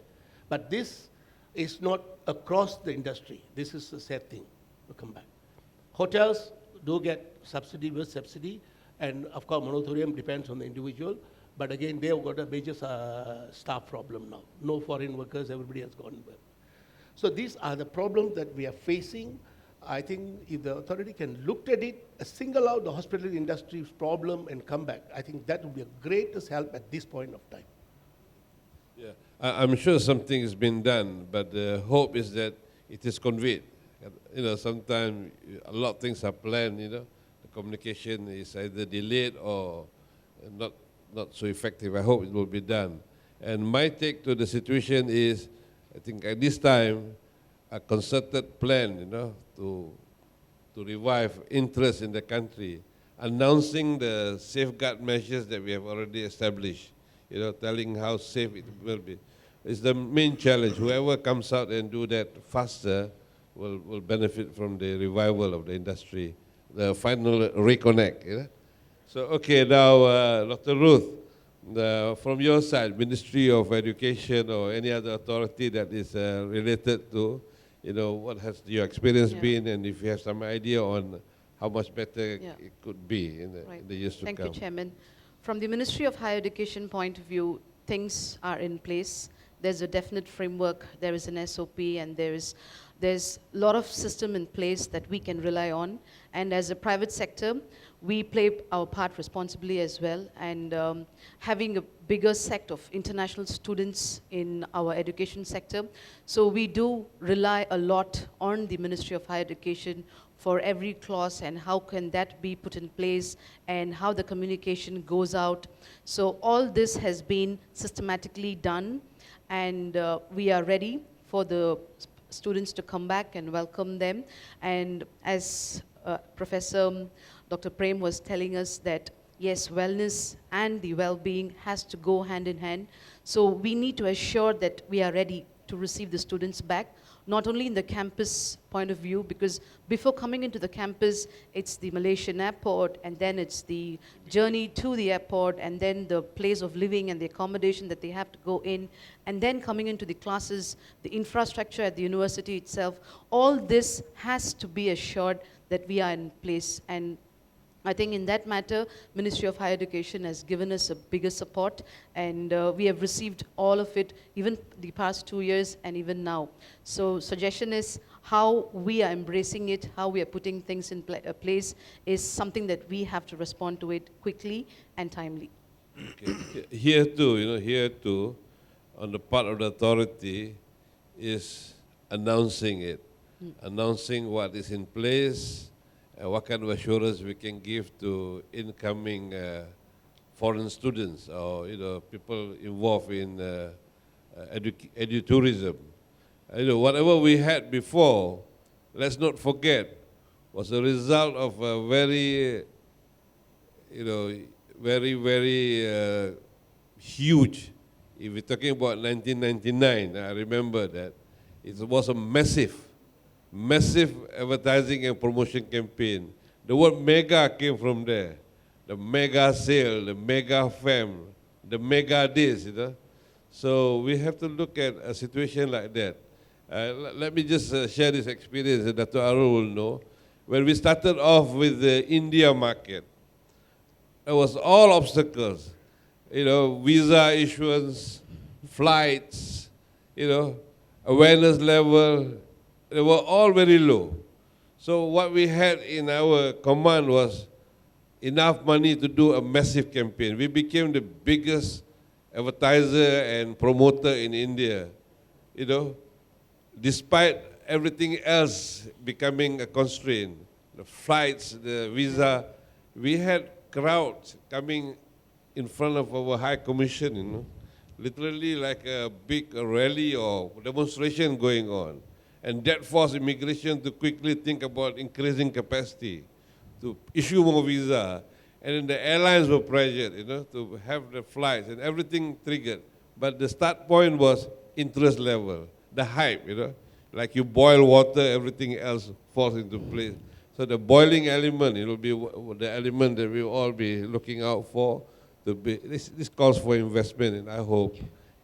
But this is not across the industry. This is a sad thing. We'll come back. Hotels do get subsidy with subsidy, and of course moratorium depends on the individual. But again, they have got a major staff problem now. No foreign workers, everybody has gone well. So these are the problems that we are facing. I think if the authority can look at it, single out the hospitality industry's problem and come back, I think that would be a greatest help at this point of time. Yeah, I'm sure something has been done, but the hope is that it is conveyed. You know, sometimes a lot of things are planned, you know, the communication is either delayed or not so effective. I hope it will be done. And my take to the situation is, I think at this time, a concerted plan, you know, to revive interest in the country, announcing the safeguard measures that we have already established, you know, telling how safe it will be, is the main challenge. Whoever comes out and do that faster will benefit from the revival of the industry, the final reconnect, you know. So, okay, now, Dr. Ruth, from your side, Ministry of Education or any other authority that is related to, you know, what has your experience been, and if you have some idea on how much better it could be in the years to come. Thank you, Chairman. From the Ministry of Higher Education point of view, things are in place. There's a definite framework, there is an SOP, and there's a lot of system in place that we can rely on. And as a private sector, we play our part responsibly as well, and having a bigger sect of international students in our education sector. So we do rely a lot on the Ministry of Higher Education for every clause and how can that be put in place and how the communication goes out. So all this has been systematically done, and we are ready for the students to come back and welcome them. And as Professor Dr. Prem was telling us that, yes, wellness and the well-being has to go hand in hand. So we need to assure that we are ready to receive the students back, not only in the campus point of view, because before coming into the campus, it's the Malaysian airport, and then it's the journey to the airport, and then the place of living and the accommodation that they have to go in, and then coming into the classes, the infrastructure at the university itself. All this has to be assured that we are in place. And I think in that matter, Ministry of Higher Education has given us a bigger support, and we have received all of it, even the past 2 years and even now. So suggestion is how we are embracing it, how we are putting things in place is something that we have to respond to it quickly and timely. Okay. Here too, on the part of the authority is announcing it, announcing what is in place, what kind of assurance we can give to incoming foreign students or people involved in edutourism. Whatever we had before, let's not forget, was a result of a very huge. If we're talking about 1999, I remember that it was a massive advertising and promotion campaign. The word mega came from there. The mega sale, the mega fam, the mega this, So we have to look at a situation like that. Let me just share this experience that Dato Arul will know. When we started off with the India market, there was all obstacles. Visa issuance, flights, awareness level, they were all very low. So what we had in our command was enough money to do a massive campaign. We became the biggest advertiser and promoter in India, despite everything else becoming a constraint. The flights, the visa, we had crowds coming in front of our High Commission, literally like a big rally or demonstration going on. And that forced immigration to quickly think about increasing capacity, to issue more visa. And then the airlines were pressured, to have the flights and everything triggered. But the start point was interest level. the hype, like you boil water, everything else falls into place. So the boiling element, it will be the element that we'll all be looking out for. This calls for investment, and I hope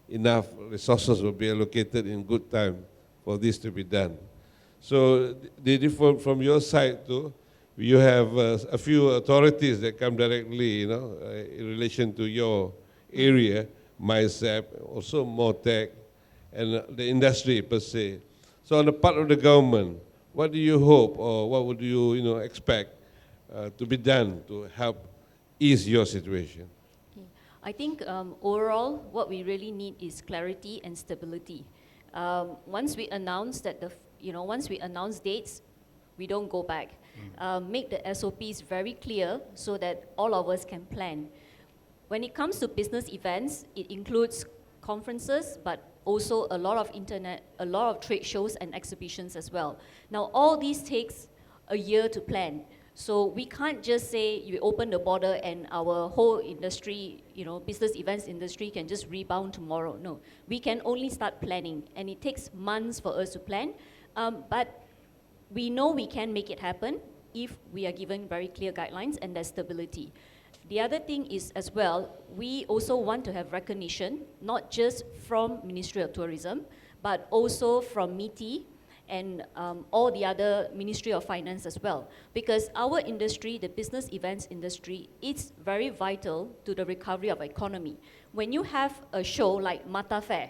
enough resources will be allocated in good time for this to be done. So from your side too, you have a few authorities that come directly, in relation to your area, MySAP, also MOTEC, and the industry per se. So on the part of the government, what do you hope, or what would you, expect to be done to help ease your situation? Okay. I think overall, what we really need is clarity and stability. Once we announce that once we announce dates, we don't go back. Make the SOPs very clear so that all of us can plan. When it comes to business events, it includes conferences, but also a lot of trade shows and exhibitions as well. Now, all these takes a year to plan. So we can't just say you open the border and our whole industry, business events industry can just rebound tomorrow. No, we can only start planning, and it takes months for us to plan. But we know we can make it happen if we are given very clear guidelines and there's stability. The other thing is as well, we also want to have recognition, not just from Ministry of Tourism, but also from MITI and all the other Ministry of Finance as well. Because our industry, the business events industry, it's very vital to the recovery of economy. When you have a show like Mata Fair,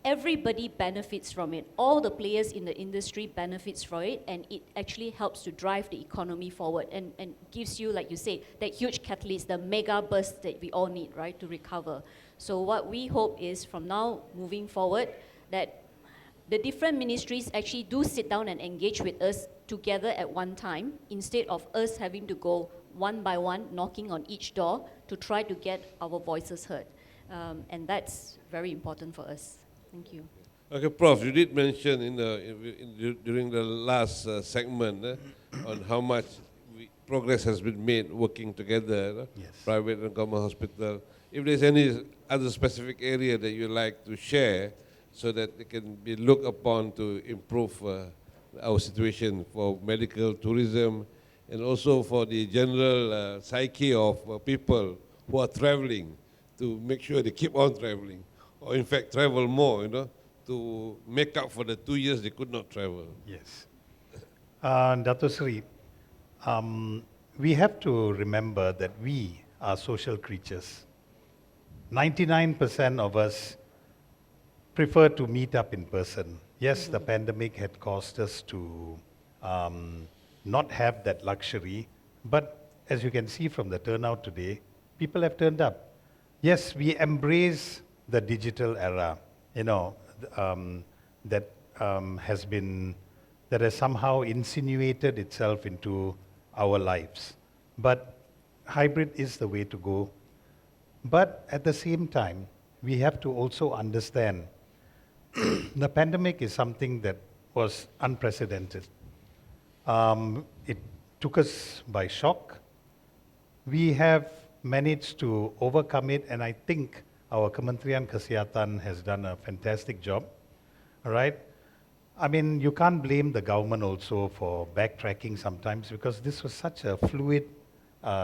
everybody benefits from it. All the players in the industry benefits from it, and it actually helps to drive the economy forward and gives you, like you say, that huge catalyst, the mega burst that we all need, right, to recover. So what we hope is from now moving forward that the different ministries actually do sit down and engage with us together at one time, instead of us having to go one by one, knocking on each door to try to get our voices heard. And that's very important for us. Thank you. Okay, Prof, you did mention during the last segment on how much progress has been made working together, Yes. private and government hospital. If there's any other specific area that you'd like to share so that it can be looked upon to improve our situation for medical tourism and also for the general psyche of people who are traveling, to make sure they keep on traveling, or in fact travel more, to make up for the 2 years they could not travel. Yes. Dato Seri, we have to remember that we are social creatures. 99% of us prefer to meet up in person. Yes, the pandemic had caused us to not have that luxury, but as you can see from the turnout today, people have turned up. Yes, we embrace the digital era, that has somehow insinuated itself into our lives. But hybrid is the way to go. But at the same time, we have to also understand the pandemic is something that was unprecedented. It took us by shock. We have managed to overcome it, and I think our Kementerian Kesihatan has done a fantastic job. All right? I mean, you can't blame the government also for backtracking sometimes, because this was such a fluid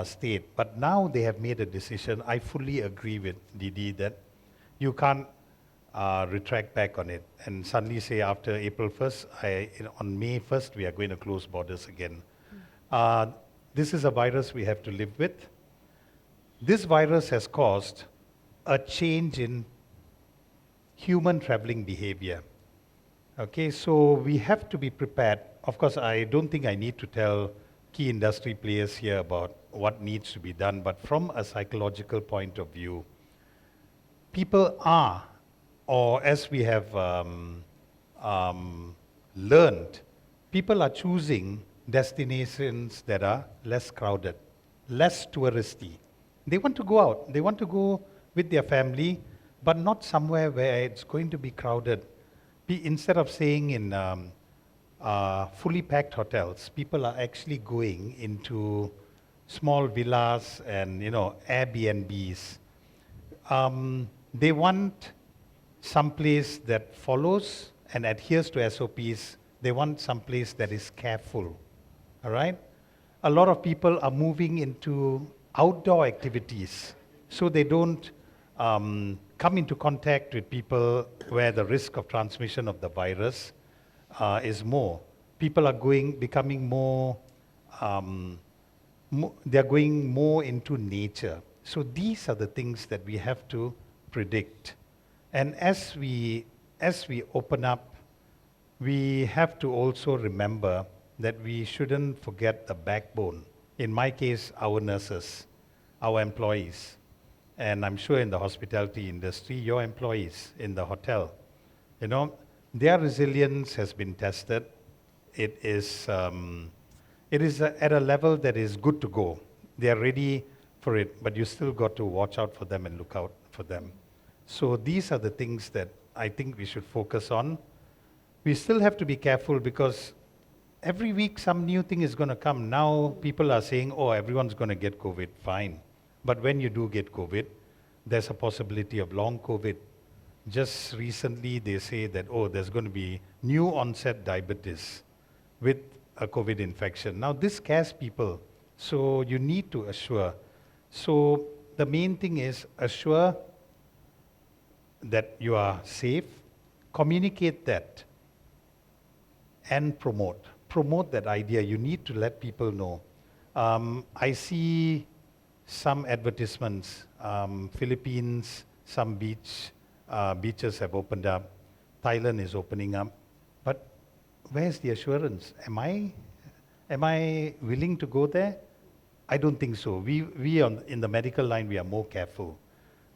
state. But now they have made a decision. I fully agree with Dee Dee that you can't retract back on it and suddenly say after April 1st, on May 1st, we are going to close borders again. This is a virus we have to live with. This virus has caused a change in human traveling behavior. Okay, so we have to be prepared. Of course, I don't think I need to tell key industry players here about what needs to be done, but from a psychological point of view, people are, or as we have learned, people are choosing destinations that are less crowded, less touristy. They want to go out, they want to go with their family, but not somewhere where it's going to be crowded. Instead of staying in fully packed hotels, people are actually going into small villas and Airbnbs. They want some place that follows and adheres to SOPs, they want some place that is careful, all right? A lot of people are moving into outdoor activities, so they don't come into contact with people where the risk of transmission of the virus is more. People are becoming more, they're going more into nature. So these are the things that we have to predict. And as we open up, we have to also remember that we shouldn't forget the backbone. In my case, our nurses, our employees, and I'm sure in the hospitality industry, your employees in the hotel. You know, their resilience has been tested. It is at a level that is good to go. They are ready for it, but you still got to watch out for them and look out for them. So these are the things that I think we should focus on. We still have to be careful because every week some new thing is going to come. Now people are saying, oh, everyone's going to get COVID, fine. But when you do get COVID, there's a possibility of long COVID. Just recently they say that, oh, there's going to be new onset diabetes with a COVID infection. Now this scares people, so you need to assure. So the main thing is assure that you are safe, communicate that, and promote. Promote that idea. You need to let people know. I see some advertisements, Philippines, some beaches have opened up, Thailand is opening up, but where's the assurance? Am I willing to go there? I don't think so. We in the medical line, we are more careful.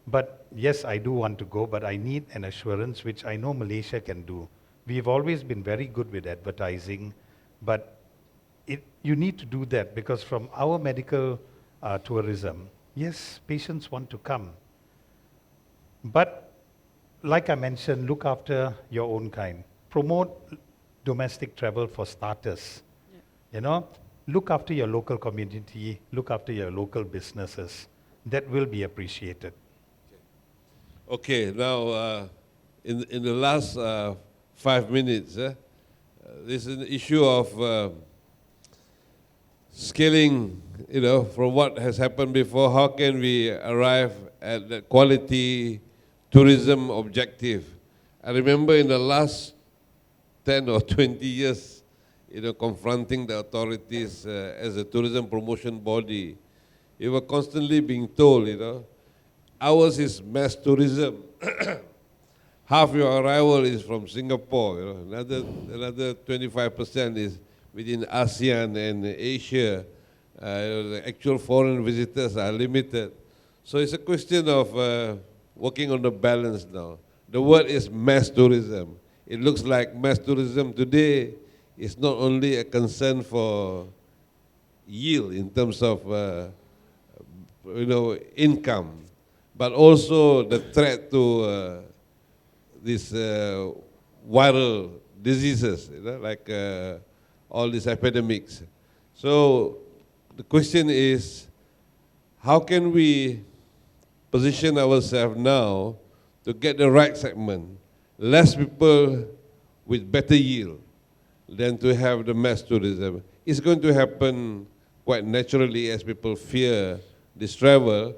But yes, I do want to go, but I need an assurance, which I know Malaysia can do. We've always been very good with advertising, but you need to do that because from our medical tourism, yes, patients want to come. But like I mentioned, look after your own kind. Promote domestic travel for starters. Yeah. You know, look after your local community, look after your local businesses. That will be appreciated. Okay, now in the last 5 minutes, this is an issue of scaling, you know, from what has happened before. How can we arrive at the quality tourism objective? I remember in the last 10 or 20 years, you know, confronting the authorities as a tourism promotion body, we were constantly being told, you know, ours is mass tourism. Half your arrival is from Singapore, you know, another 25% is within ASEAN and Asia. The actual foreign visitors are limited. So it's a question of working on the balance now. The word is mass tourism. It looks like mass tourism today is not only a concern for yield in terms of you know, income, but also the threat to these viral diseases, you know, like all these epidemics. So the question is, how can we position ourselves now to get the right segment, less people with better yield than to have the mass tourism? It's going to happen quite naturally as people fear this travel.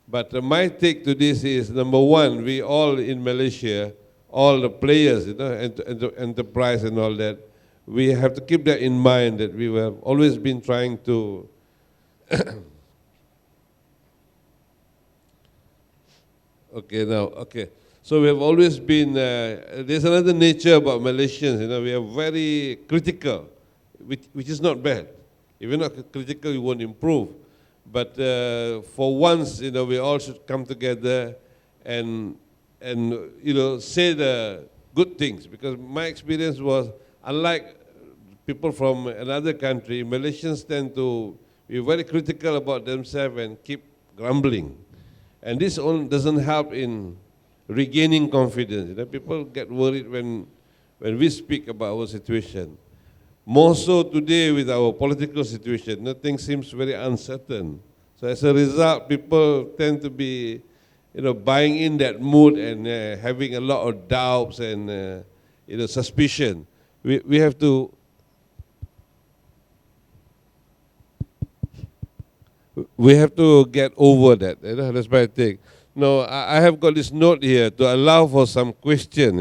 But my take to this is, number one, we all in Malaysia, all the players, you know, enterprise and all that, we have to keep that in mind, that we have always been trying to So we have always been, there's another nature about Malaysians, you know, we are very critical, which is not bad. If you're not critical, you won't improve. But for once, you know, we all should come together and you know, say the good things. Because my experience was, unlike people from another country, Malaysians tend to be very critical about themselves and keep grumbling. And this doesn't help in regaining confidence. You know, people get worried when we speak about our situation. More so today with our political situation, nothing seems very uncertain. So as a result, people tend to be, you know, buying in that mood and having a lot of doubts and suspicion. We have to get over that. That's my take. No, I have got this note here to allow for some question.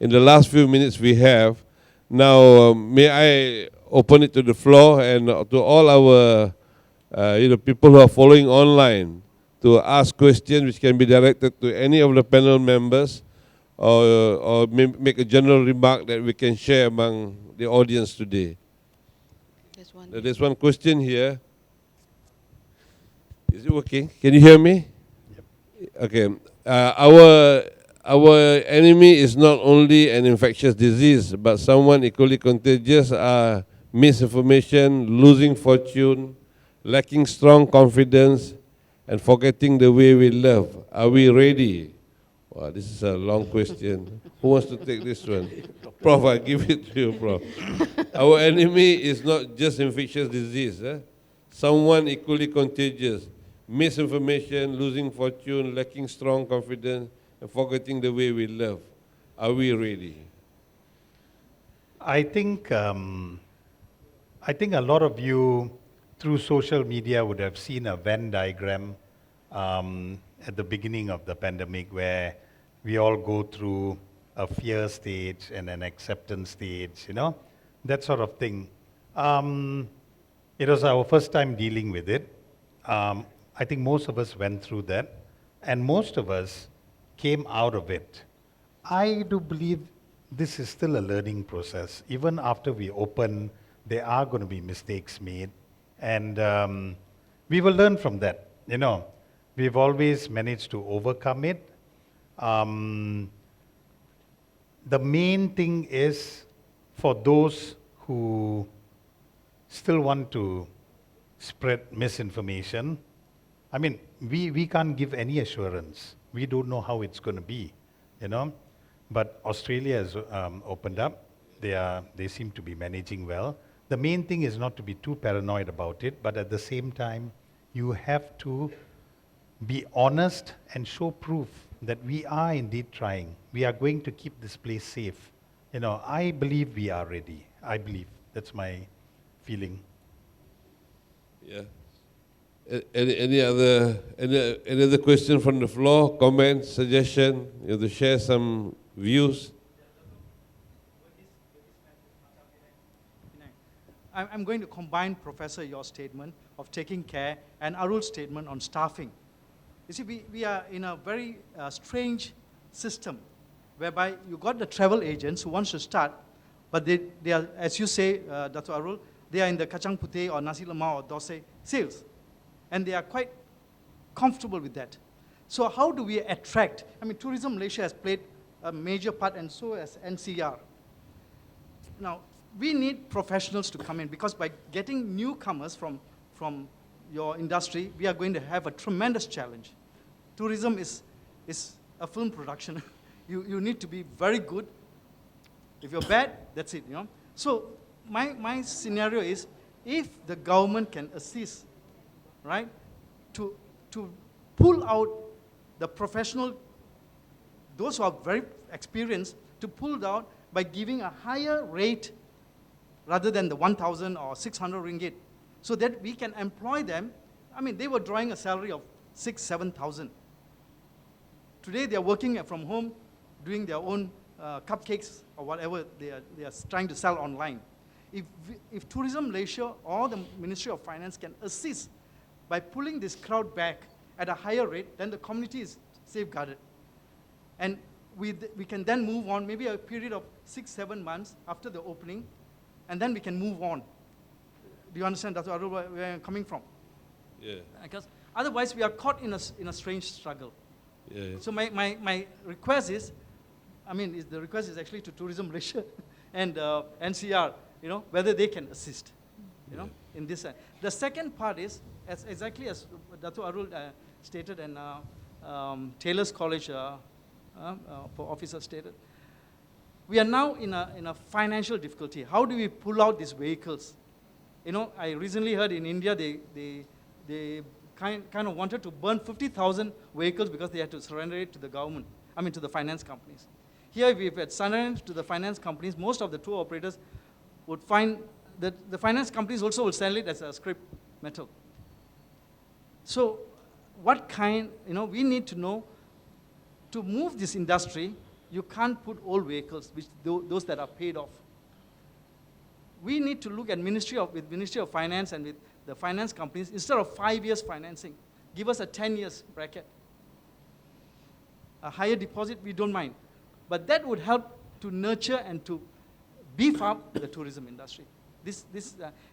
In the last few minutes we have. Now, may I open it to the floor and to all our people who are following online to ask questions which can be directed to any of the panel members, or make a general remark that we can share among the audience today. There's one question here. Is it working? Can you hear me? Yep. Okay. Our enemy is not only an infectious disease, but someone equally contagious are misinformation, losing fortune, lacking strong confidence, and forgetting the way we love. Are we ready? Wow, this is a long question. Who wants to take this one? Prof, I give it to you, Prof. Our enemy is not just infectious disease. Someone equally contagious, misinformation, losing fortune, lacking strong confidence, and forgetting the way we love. Are we ready? I think a lot of you through social media would have seen a Venn diagram at the beginning of the pandemic where we all go through a fear stage and an acceptance stage, that sort of thing. It was our first time dealing with it. I think most of us went through that, and most of us came out of it. I do believe this is still a learning process. Even after we open, there are going to be mistakes made, and we will learn from that. We've always managed to overcome it. The main thing is for those who still want to spread misinformation. I mean, we can't give any assurance. We don't know how it's going to be, But Australia has opened up. They seem to be managing well. The main thing is not to be too paranoid about it, but at the same time, you have to be honest and show proof that we are indeed trying. We are going to keep this place safe. I believe we are ready. I believe. That's my feeling. Yeah. Any other question from the floor? Comment, suggestion? You have to share some views? I'm going to combine, Professor, your statement of taking care and Arul's statement on staffing. You see, we are in a very strange system whereby you got the travel agents who wants to start, but they are, as you say, Dato Arul, they are in the kacang putih or nasi lemak or dosai sales. And they are quite comfortable with that. So how do we attract? Tourism Malaysia has played a major part, and so has NCR. Now, we need professionals to come in, because by getting newcomers from your industry, we are going to have a tremendous challenge. Tourism is a film production. You need to be very good. If you're bad, that's it, So my scenario is, if the government can assist, right, to pull out the professional, those who are very experienced, to pull out by giving a higher rate rather than the 1,000 or 600 ringgit, so that we can employ them. They were drawing a salary of 6,000, 7,000. Today they are working from home, doing their own cupcakes or whatever they are trying to sell online. If Tourism Malaysia or the Ministry of Finance can assist by pulling this crowd back at a higher rate, then the community is safeguarded. And we can then move on, maybe a period of 6-7 months after the opening, and then we can move on. Do you understand, Dato' Arul, where I'm coming from? Yeah. Because otherwise we are caught in a strange struggle. Yeah. So my request is, the request is actually to Tourism Malaysia and NCR, whether they can assist, in this. The second part is, exactly as Dato' Arul stated and Taylor's College officer stated, we are now in a financial difficulty. How do we pull out these vehicles? I recently heard in India they kind of wanted to burn 50,000 vehicles because they had to surrender it to the government, to the finance companies. Here, if we had surrendered to the finance companies, most of the tour operators would find that the finance companies also will sell it as a scrap metal. So what kind, we need to know, to move this industry, you can't put old vehicles, which those that are paid off. We need to look at with Ministry of Finance and with the finance companies, instead of 5 years financing, give us a 10 years bracket. A higher deposit, we don't mind. But that would help to nurture and to beef up the tourism industry.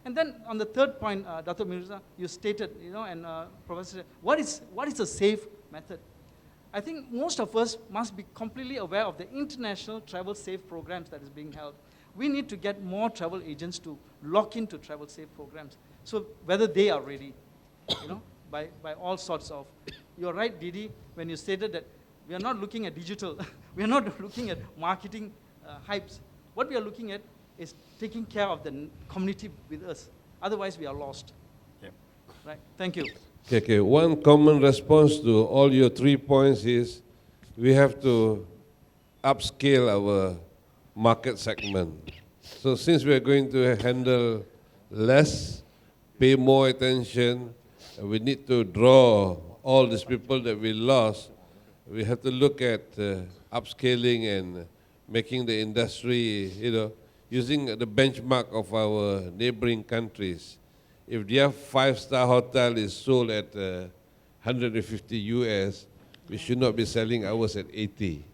And then on the third point, Dato Mirza, you stated, and Professor, what is a safe method? I think most of us must be completely aware of the international travel safe programs that is being held. We need to get more travel agents to lock into travel safe programs. So whether they are ready, by all sorts of. You're right, Dee Dee, when you stated that we are not looking at digital. We are not looking at marketing hypes. What we are looking at is taking care of the community with us. Otherwise, we are lost. Yep. Right? Thank you. Okay. One common response to all your 3 points is we have to upscale our market segment. So since we are going to handle less, pay more attention, and we need to draw all these people that we lost, we have to look at upscaling and making the industry, using the benchmark of our neighboring countries. If their 5-star hotel is sold at 150 US, we should not be selling ours at 80,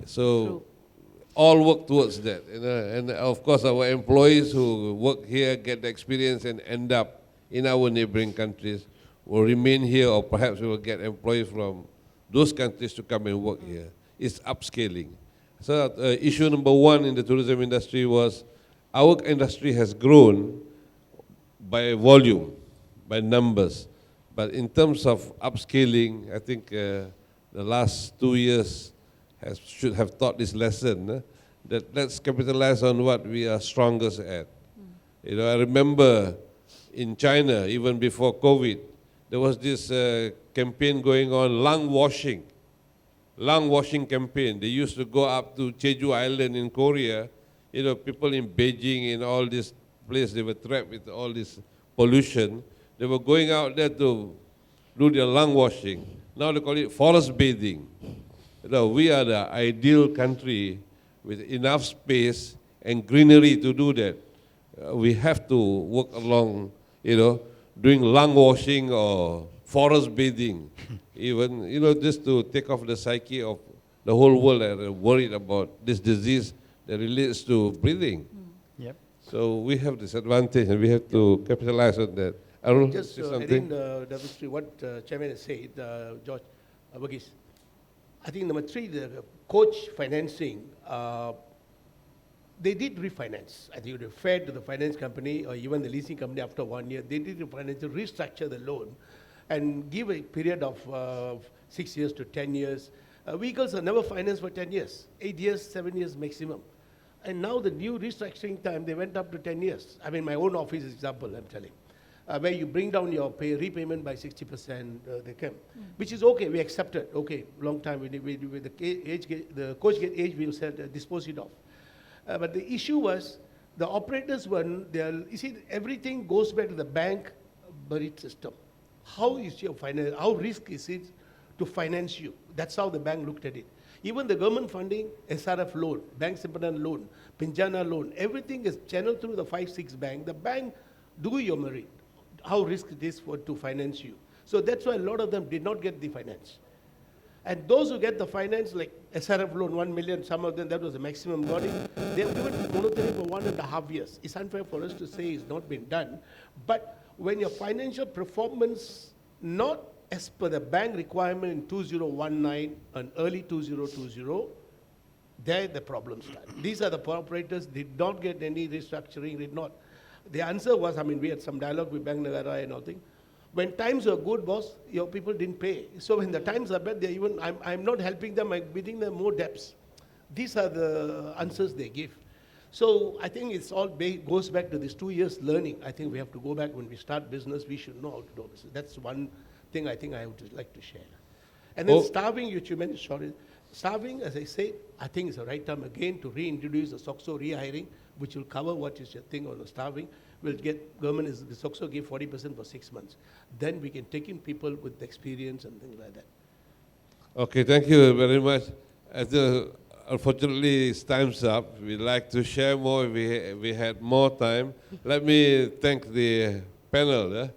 So True. all work towards that, and of course our employees who work here, get the experience and end up in our neighboring countries will remain here, or perhaps we will get employees from those countries to come and work here. It's upscaling. So issue number 1 in the tourism industry was our industry has grown by volume, by numbers. But in terms of upscaling, I think the last 2 years should have taught this lesson, that let's capitalize on what we are strongest at. I remember in China, even before COVID, there was this campaign going on, lung washing campaign. They used to go up to Jeju Island in Korea. People in Beijing, in all this place, they were trapped with all this pollution. They were going out there to do their lung washing. Now they call it forest bathing. We are the ideal country with enough space and greenery to do that. We have to work along, doing lung washing or forest bathing, even, just to take off the psyche of the whole world that are worried about this disease that relates to breathing. Yep. So we have this advantage and we have to capitalize on that. Arul, Just say adding something? what Chairman has said, George Burgess. I think number 3, the coach financing, they did refinance. I think it was fair to the finance company or even the leasing company after 1 year. They did refinance to restructure the loan and give a period of 6 years to 10 years. Vehicles are never financed for 10 years, 8 years, 7 years maximum. And now the new restructuring time, they went up to 10 years. I mean, my own office example, I'm telling. Where you bring down your repayment by 60%, they came, which is okay. We accept it. Okay, long time. With the coach get age, we'll dispose it off. But the issue was the operators everything goes back to the bank buried system. How is your finance? How risk is it to finance you? That's how the bank looked at it. Even the government funding, SRF loan, Bank Simpanan loan, Pinjana loan, everything is channeled through the 5-6 bank. The bank do your merit. How risk it is to finance you. So that's why a lot of them did not get the finance. And those who get the finance, like SRF loan, 1 million, some of them, that was the maximum got it. They have given monetary for 1.5 years. It's unfair for us to say it's not been done. But when your financial performance, not as per the bank requirement in 2019 and early 2020, there the problem starts. These are the operators, did not get any restructuring, did not. The answer was, we had some dialogue with Bank Negara and all things. When times were good, boss, your people didn't pay. So when the times are bad, I'm not helping them, I'm bidding them more debts. These are the answers they give. So I think it's all goes back to this 2 years learning. I think we have to go back when we start business, we should know how to do business. That's one thing I think I would like to share. And then starving, which you mentioned, sorry. staffing, as I said, I think it's the right time again to reintroduce the SOXO rehiring, which will cover what is your thing on the staffing. We'll get, government is, the SOXO give 40% for 6 months. Then we can take in people with experience and things like that. Okay, thank you very much. Unfortunately, it's time's up. We'd like to share more if we had more time. Let me thank the panel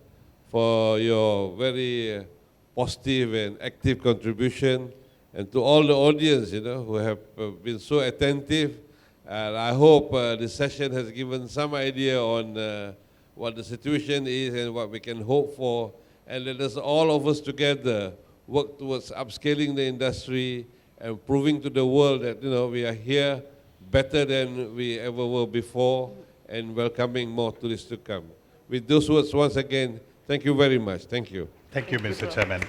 for your very positive and active contribution, and to all the audience, who have been so attentive. And I hope this session has given some idea on what the situation is and what we can hope for, and let us all of us together work towards upscaling the industry and proving to the world that we are here better than we ever were before, and welcoming more tourists to come. With those words, once again, thank you very much. Thank you. Thank you, Mr. Chairman.